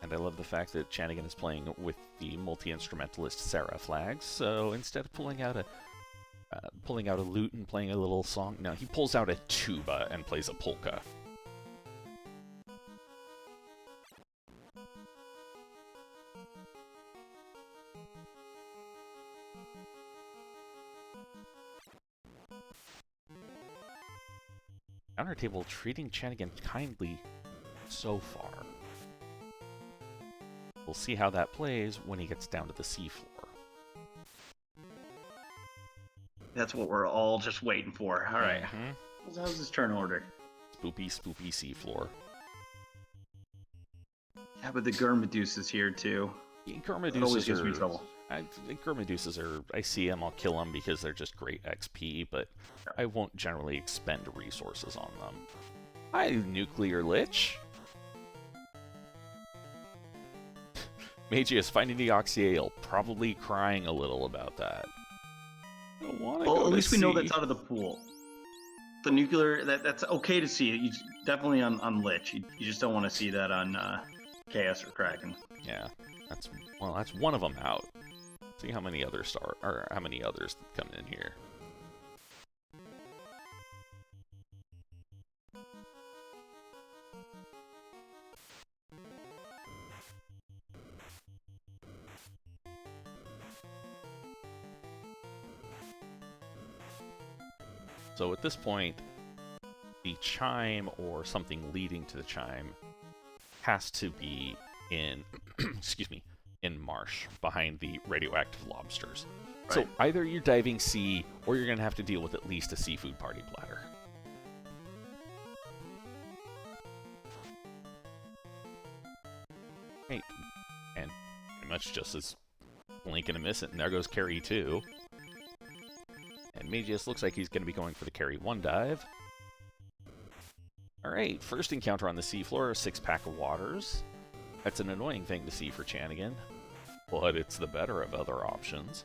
And I love the fact that Chanigan is playing with the multi-instrumentalist Sarah flags. So instead of pulling out a lute and playing a little song, no, he pulls out a tuba and plays a polka. Counter table treating Chanigan kindly so far. We'll see how that plays when he gets down to the seafloor. That's what we're all just waiting for. All right. How's his turn order? Spoopy seafloor. Yeah, but the Gurmedusa's here too. Gurmedusas always gives me trouble. Gurmedusas are, I see them, I'll kill them because they're just great XP, but I won't generally expend resources on them. Hi, Nuclear Lich! Mageuis finding the Oxyale, probably crying a little about that. I don't want to Well, at least we know that's out of the pool. The nuclear, that's okay to see. You definitely on Lich. You just don't want to see that on Chaos or Kraken. Yeah, that's one of them out. See how many others how many others come in here. So at this point, the chime or something leading to the chime has to be in, excuse me, in marsh behind the radioactive lobsters. Right. So either you're diving sea or you're going to have to deal with at least a seafood party platter. Right. And pretty much just as blink and a miss it, and there goes Carry 2. And Mageuis looks like he's going to be going for the Carry 1 dive. Alright, first encounter on the seafloor, a 6-pack of waters. That's an annoying thing to see for Chanigan, but it's the better of other options.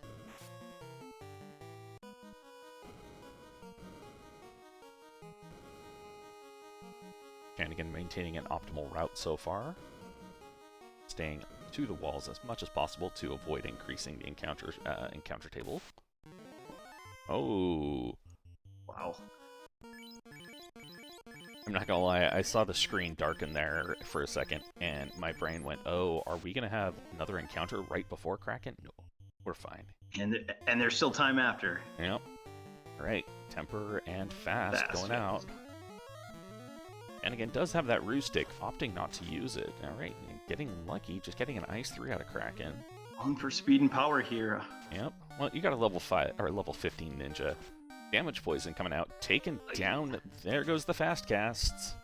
Chanigan maintaining an optimal route so far. Staying to the walls as much as possible to avoid increasing the encounter table. Oh. Wow. I'm not gonna lie, I saw the screen darken there for a second, and my brain went, oh, are we gonna have another encounter right before Kraken? No, we're fine. And there's still time after. Yep. Alright, Temper and Fast going out. And again, does have that Roo Stick, opting not to use it. Alright, getting lucky, just getting an Ice 3 out of Kraken. Going for speed and power here. Yep, Well, you got a level 5 or level 15 ninja. Damage poison coming out, taken down. There goes the fast casts.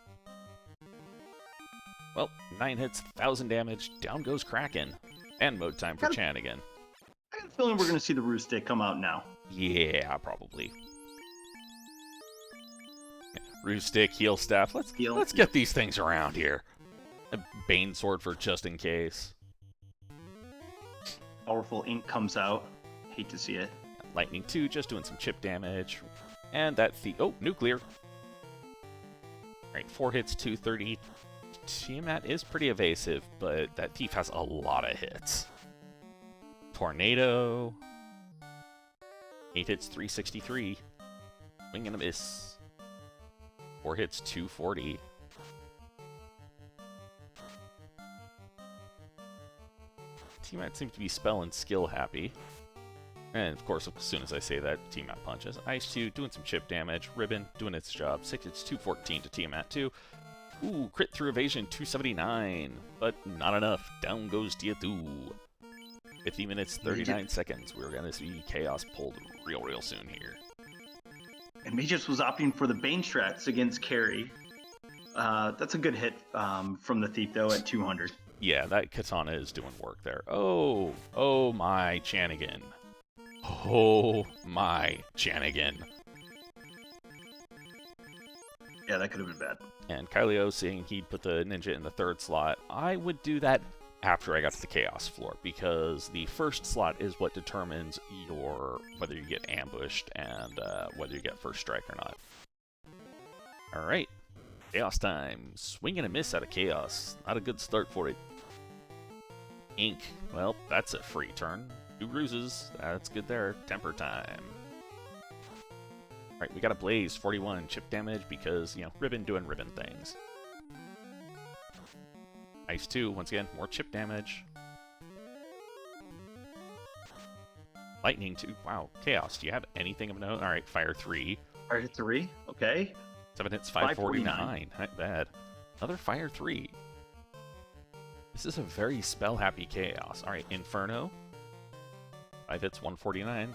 Well, 9 hits, 1,000 damage. Down goes Kraken. And mode time for Chanigan. I got a feeling we're going to see the Roo Stick come out now. Yeah, probably. Roo Stick, Heal Staff. Let's get these things around here. A Bane Sword for just in case. Powerful Ink comes out. Hate to see it. Lightning 2, just doing some chip damage. And that oh, Nuclear. Alright, 4 hits, 230. Tiamat is pretty evasive, but that Thief has a lot of hits. Tornado. 8 hits, 363. Swing and a miss. 4 hits, 240. Tiamat seems to be spell and skill happy. And of course, as soon as I say that, Tiamat punches. Ice 2 doing some chip damage. Ribbon doing its job. 6 hits, 214 to Tiamat 2. Ooh, crit through evasion, 279. But not enough. Down goes Tia 2. 50 minutes, 39 seconds. We're going to see Chaos pulled real soon here. And Mageuis was opting for the Bane strats against Carry. That's a good hit from the Thief, though, at 200. Yeah, that Katana is doing work there. Oh my Chanigan. Oh my Chanigan. Yeah, that could have been bad. And Kylio saying he'd put the ninja in the 3rd slot. I would do that after I got to the Chaos floor, because the 1st slot is what determines whether you get ambushed and whether you get first strike or not. Alright, Chaos time. Swing and a miss out of Chaos. Not a good start for it. Ink, well, that's a free turn. 2 bruises, that's good there. Temper time. Alright, we got a Blaze, 41 chip damage because, Ribbon doing Ribbon things. Ice 2, once again, more chip damage. Lightning 2, wow. Chaos, do you have anything of note? Alright, Fire 3. Fire 3, okay. 7 hits, 549. Not bad. Another Fire 3. This is a very spell-happy Chaos. Alright, Inferno. 5 hits, 149.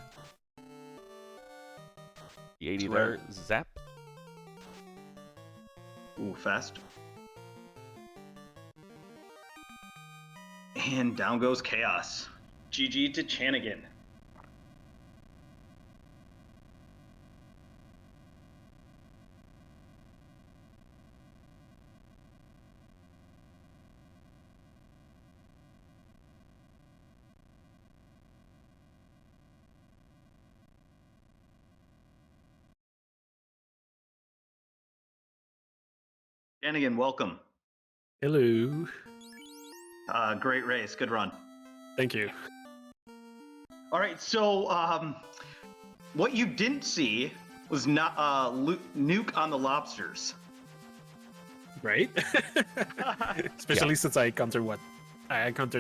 The 80 there, Zap. Ooh, fast. And down goes Chaos. GG to Chanigan. Chanigan, welcome. Hello. Great race, good run. Thank you. All right, so what you didn't see was not Nuke on the lobsters. Right? Especially since I countered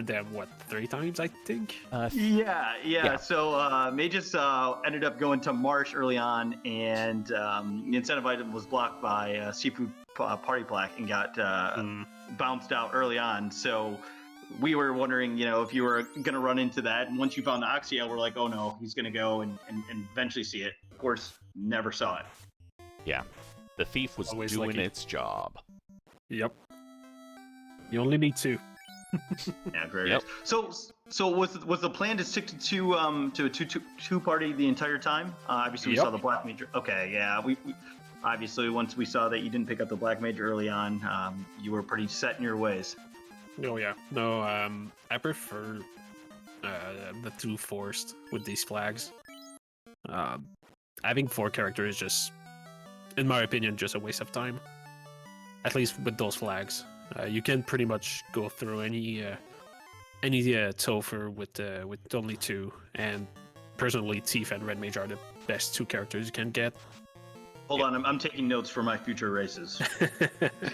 them 3 times, I think. Yeah. So Mageuis ended up going to Marsh early on, and the incentive item was blocked by Seafood Party Black and got bounced out early on. So we were wondering, if you were going to run into that. And once you found the Oxyel, we're like, oh no, he's going to go and eventually see it. Of course, never saw it. Yeah. The Thief was Always doing lucky. its job. Yep. You only need 2. Yeah, great. Yep. So was the plan to stick to a two party the entire time? Obviously, we saw the Black Major. Okay, yeah. We obviously, once we saw that you didn't pick up the Black Major early on, you were pretty set in your ways. Oh yeah. No, I prefer the 2 forced with these flags. Having 4 characters is just, in my opinion, just a waste of time. At least with those flags. You can pretty much go through any Topher with only 2, and personally, Thief and Red Mage are the best 2 characters you can get. Hold on, I'm taking notes for my future races.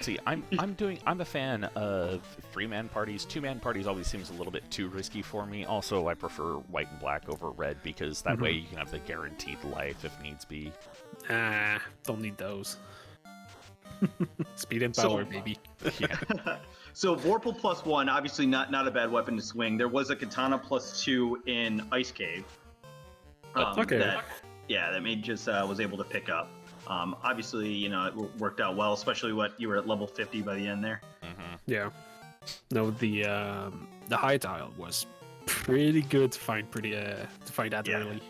See, I'm a fan of 3-man parties. 2-man parties always seems a little bit too risky for me. Also, I prefer white and black over red because that way you can have the guaranteed life if needs be. Don't need those. Speed and power, baby. Yeah. So Vorpal +1, obviously not a bad weapon to swing. There was a Katana +2 in Ice Cave. Okay. that Mageuis was able to pick up. Obviously, you know, it worked out well, especially what you were at level 50 by the end there. Mm-hmm. Yeah. No, the high tile was pretty good to find that early.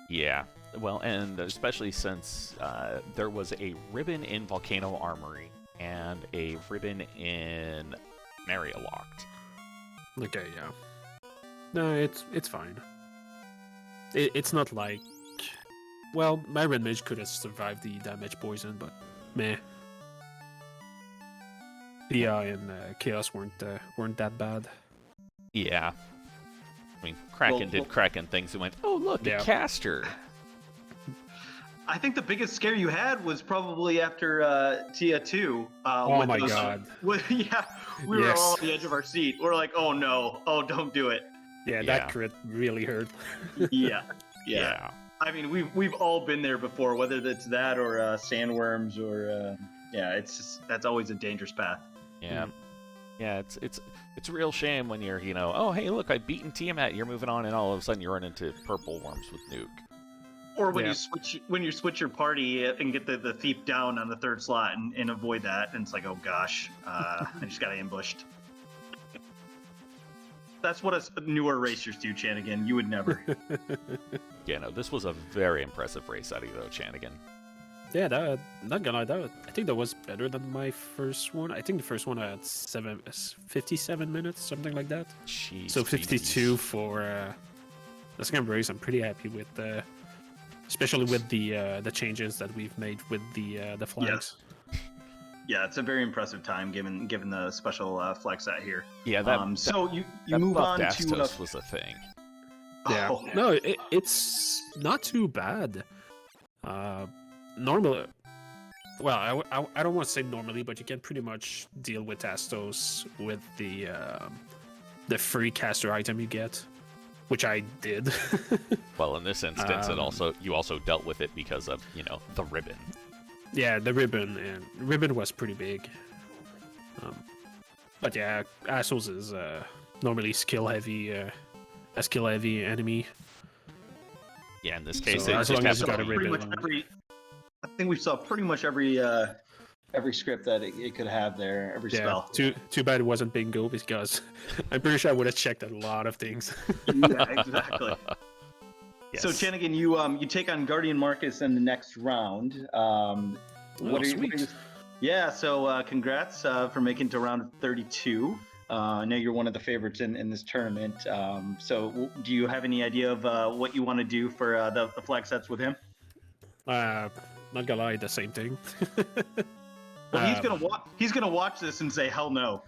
Yeah. Well, and especially since there was a ribbon in Volcano Armory and a ribbon in Area Locked. Okay, yeah. No, it's fine. It's not like, well, my red mage could have survived the damage poison, but meh. PI and Chaos weren't that bad. Yeah. I mean, Kraken did Kraken things and went, oh, look, a caster. I think the biggest scare you had was probably after Tia 2. Oh my god. We were all on the edge of our seat. We're like, oh no, oh, don't do it. Yeah, that crit really hurt. Yeah. I mean, we've all been there before, whether it's that or sandworms or it's just, that's always a dangerous path. Yeah. Yeah, it's a real shame when you're, you know, oh hey, look, I've beaten Tiamat, you're moving on, and all of a sudden you run into purple worms with Nuke. Or when you switch your party and get the thief down on the third slot and avoid that, and it's like, oh gosh, I just got ambushed. That's what us newer racers do, Chanigan. You would never. Yeah, no, this was a very impressive race out of you, though, Chanigan. Yeah, not gonna lie, I think that was better than my first one. I think the first one had 57 minutes, something like that. Jeez, so 52 for the second race. I'm pretty happy with, especially with the changes that we've made with the flags. Yeah, it's a very impressive time given the special flag set here. Yeah, so you move on to Dastos was a thing. Yeah, no, it's not too bad. Normally, well, I don't want to say normally, but you can pretty much deal with Dastos with the free caster item you get, which I did. Well, in this instance, you also dealt with it because of, you know, the ribbon. Yeah, the ribbon was pretty big. But yeah, Assos is normally a skill heavy enemy. Yeah, in this case, so as long as you got a ribbon. I think we saw pretty much every script that it could have there, every spell. Too bad it wasn't bingo, because I'm pretty sure I would have checked a lot of things. Yeah, exactly. Yes. So Chanigan, you take on Guardian Marcus in the next round. Sweet. So congrats for making it to round 32. I know you're one of the favorites in this tournament. So do you have any idea of what you want to do for the flag sets with him? Not gonna lie, the same thing. Well, he's gonna watch this and say hell no.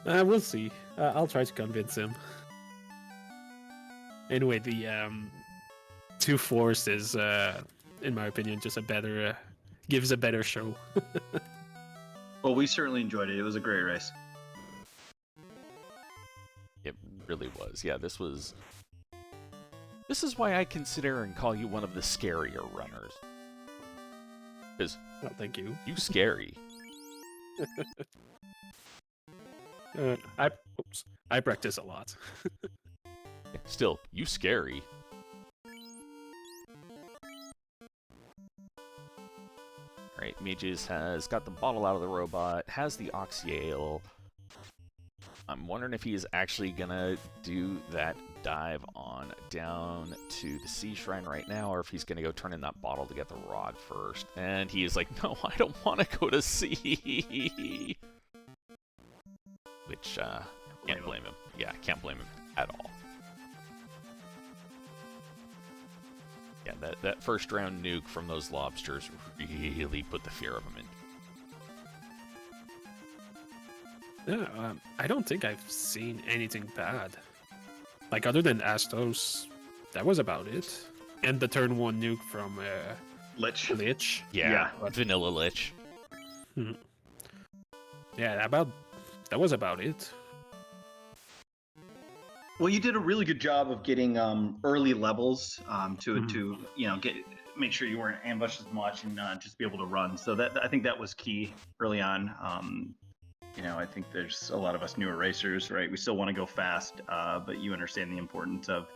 We'll see. I'll try to convince him. Anyway, the 2 Force is, in my opinion, just gives a better show. Well, we certainly enjoyed it. It was a great race. It really was. Yeah, this is why I consider and call you one of the scarier runners. Because thank you. You scary. I practice a lot. Still, you scary. Alright, Mageuis has got the bottle out of the robot, has the Oxyale. I'm wondering if he is actually gonna do that dive on down to the Sea Shrine right now, or if he's gonna go turn in that bottle to get the rod first. And he is like, no, I don't want to go to sea. Which, can't blame him. Yeah, can't blame him at all. Yeah, that first round nuke from those lobsters really put the fear of him in. Yeah, I don't think I've seen anything bad. Like, other than Astos, that was about it. And the turn 1 nuke from Lich. Yeah, Vanilla Lich. Yeah, that was about it. Well, you did a really good job of getting early levels to make sure you weren't ambushed as much and just be able to run. So I think that was key early on. I think there's a lot of us newer racers, right? We still want to go fast, but you understand the importance of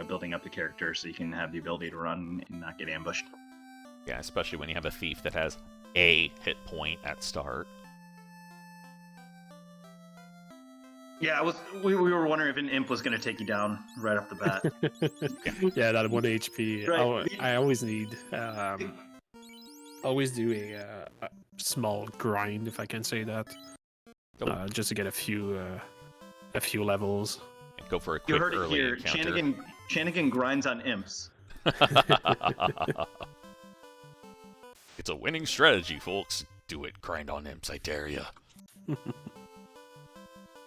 building up the character so you can have the ability to run and not get ambushed. Yeah, especially when you have a thief that has a hit point at start. Yeah, we were wondering if an imp was going to take you down right off the bat. Yeah, that 1 HP. Right. I always need always do a small grind, if I can say that, just to get a few levels. And go for a quick You heard it early here. encounter. Chanigan grinds on imps. It's a winning strategy, folks. Do it. Grind on imps, I dare ya.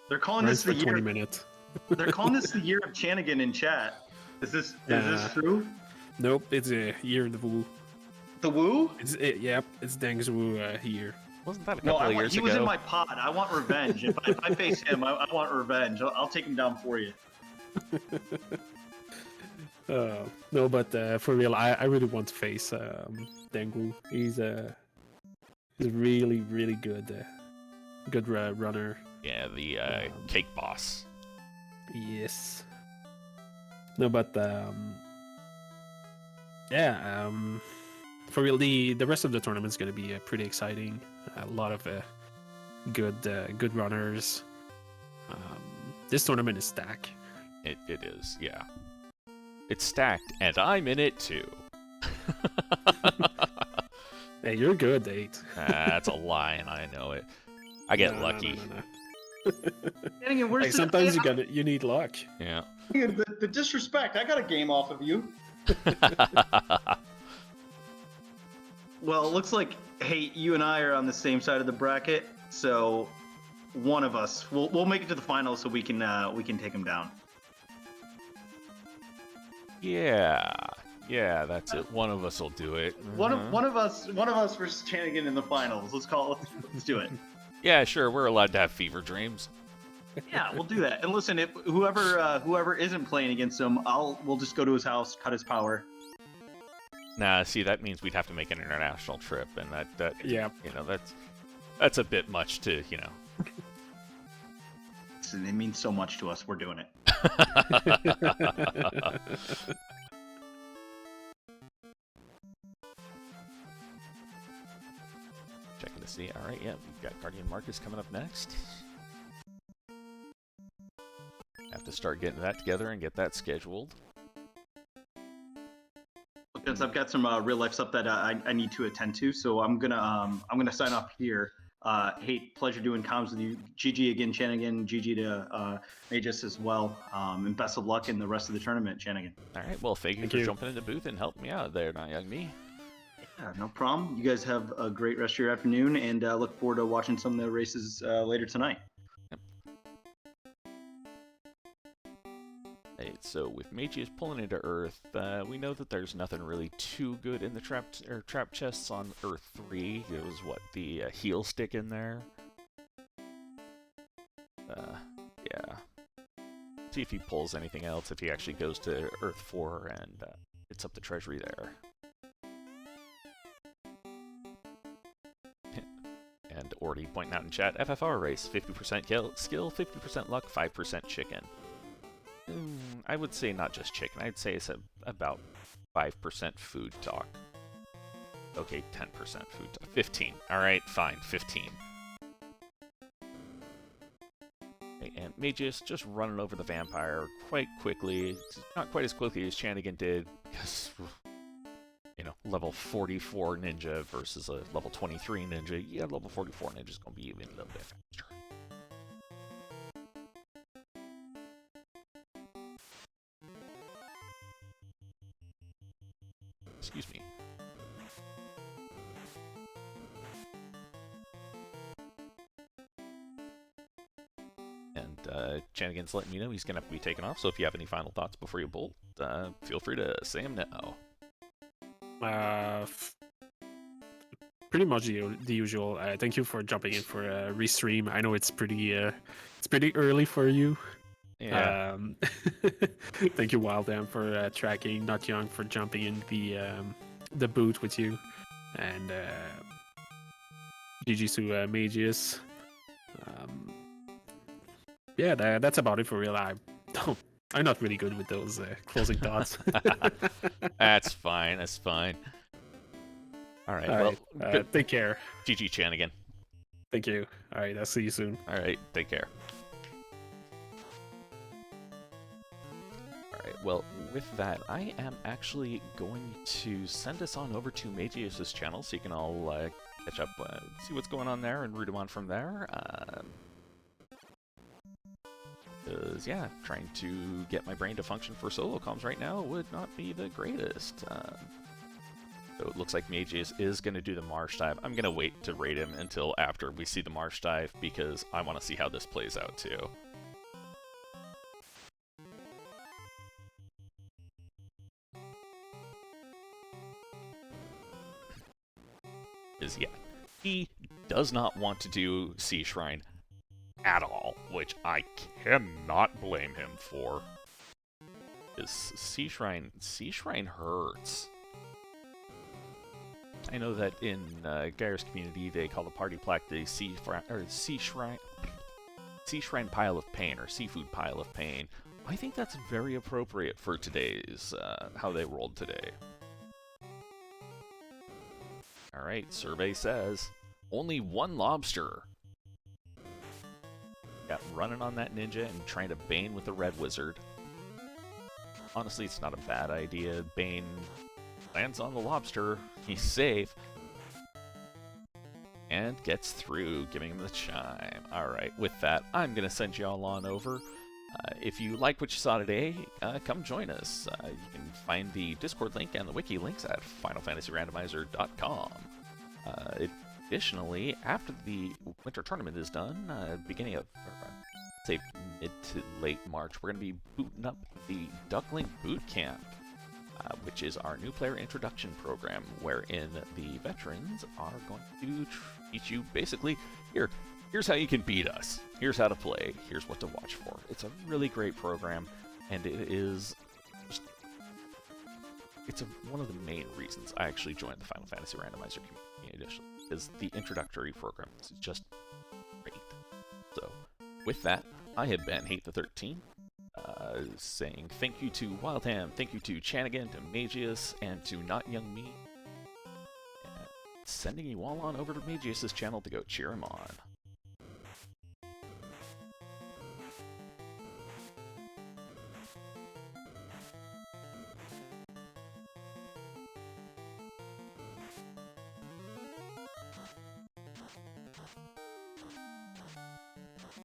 They're calling Grinds this the for 20 year. minutes. They're calling this the year of Chanigan in chat. Is this true? Nope, it's a year of the Woo. The Woo? Yep, it's Deng's Woo here. Wasn't that a No, couple of years he ago? was in my pod. I want revenge. If I face him, I want revenge. I'll take him down for you. No, but for real, I really want to face Deng Woo. He's really, really good. Good runner. Yeah, the cake boss. Yes. No, but yeah. For real, the rest of the tournament's gonna be pretty exciting. A lot of good runners. This tournament is stacked. It is, yeah. It's stacked, and I'm in it too. Hey, you're good, 8. That's a lie, and I know it. I get lucky. Chanigan, where's Like, sometimes you need luck. Yeah. the disrespect? I got a game off of you. Well, it looks like, hey, you and I are on the same side of the bracket, so one of us we'll make it to the finals so we can take him down. Yeah, that's it. One of us will do it. One of us versus Chanigan in the finals. Let's do it. Yeah, sure. We're allowed to have fever dreams. Yeah, we'll do that. And listen, if whoever isn't playing against him, we'll just go to his house, cut his power. Nah, see, that means we'd have to make an international trip, and that Yeah. that's a bit much to, Listen, it means so much to us. We're doing it. Checking to see. All right, yeah, we've got Guardian Marcus coming up next. Have to start getting that together and get that scheduled. Because I've got some real life stuff that I need to attend to, so I'm gonna sign off here. Hey, pleasure doing comms with you. GG again, Chanigan. GG to Mageuis as well. And best of luck in the rest of the tournament, Chanigan. All right, well, thank you for jumping into booth and helping me out there, not young me. Yeah, no problem. You guys have a great rest of your afternoon, and look forward to watching some of the races later tonight. Right, so with Mageuis pulling into Earth, we know that there's nothing really too good in the trap chests on Earth 3. It was the heal stick in there. Yeah. See if he pulls anything else. If he actually goes to Earth 4 and hits up the treasury there. And Orty pointing out in chat, FFR race, 50% skill, 50% luck, 5% chicken. I would say not just chicken. I'd say it's about 5% food talk. Okay, 10% food talk. 15. All right, fine, 15. Okay, and Mageuis just running over the vampire quite quickly. It's not quite as quickly as Chanigan did, because, level 44 ninja versus a level 23 ninja. Yeah, level 44 ninja's gonna be even a little bit faster. Excuse me. And Chanigan's letting me know he's going to have to be taken off, so if you have any final thoughts before you bolt, feel free to say them now. Pretty much the usual. Thank you for jumping in for a restream. I know it's pretty early for you. Yeah. Thank you, Wildam, for tracking. Not Young for jumping in the boot with you, and GG to Mageuis. Yeah, that's about it for real. I I'm not really good with those closing thoughts. That's fine. That's fine. All right. All Well, right, good. take care. GG Chanigan. Thank you. All right, I'll see you soon. All right. Take care. All right. Well, with that, I am actually going to send us on over to Mageuis' channel so you can all catch up, see what's going on there, and root him on from there. Because, yeah, trying to get my brain to function for solo comms right now would not be the greatest. So it looks like Mageuis is going to do the Marsh Dive. I'm going to wait to rate him until after we see the Marsh Dive because I want to see how this plays out too. Is yeah, he does not want to do Sea Shrine at all, which I cannot blame him for. Because Sea Shrine hurts. I know that in Gaire's community they call the party plaque the Sea Shrine Pile of Pain or Seafood Pile of Pain. I think that's very appropriate for today's how they rolled today. All right, survey says only one lobster. Got running on that ninja and trying to Bane with the red wizard. Honestly, it's not a bad idea. Bane lands on the lobster. He's safe. And gets through, giving him the chime. Alright, with that, I'm going to send you all on over. If you like what you saw today, come join us. You can find the Discord link and the wiki links at FinalFantasyRandomizer.com. Additionally, after the winter tournament is done, beginning of, say, mid to late March, we're going to be booting up the Duckling Boot Camp. Which is our new player introduction program, wherein the veterans are going to teach you basically, here's how you can beat us, here's how to play, here's what to watch for. It's a really great program, and it is just, one of the main reasons I actually joined the Final Fantasy Randomizer community edition, is the introductory program. It's just great. So, with that, I have been Hate the 13. Saying thank you to Wildham, thank you to Chanigan, to Mageuis, and to Not Young Me. And sending you all on over to Mageuis' channel to go cheer him on.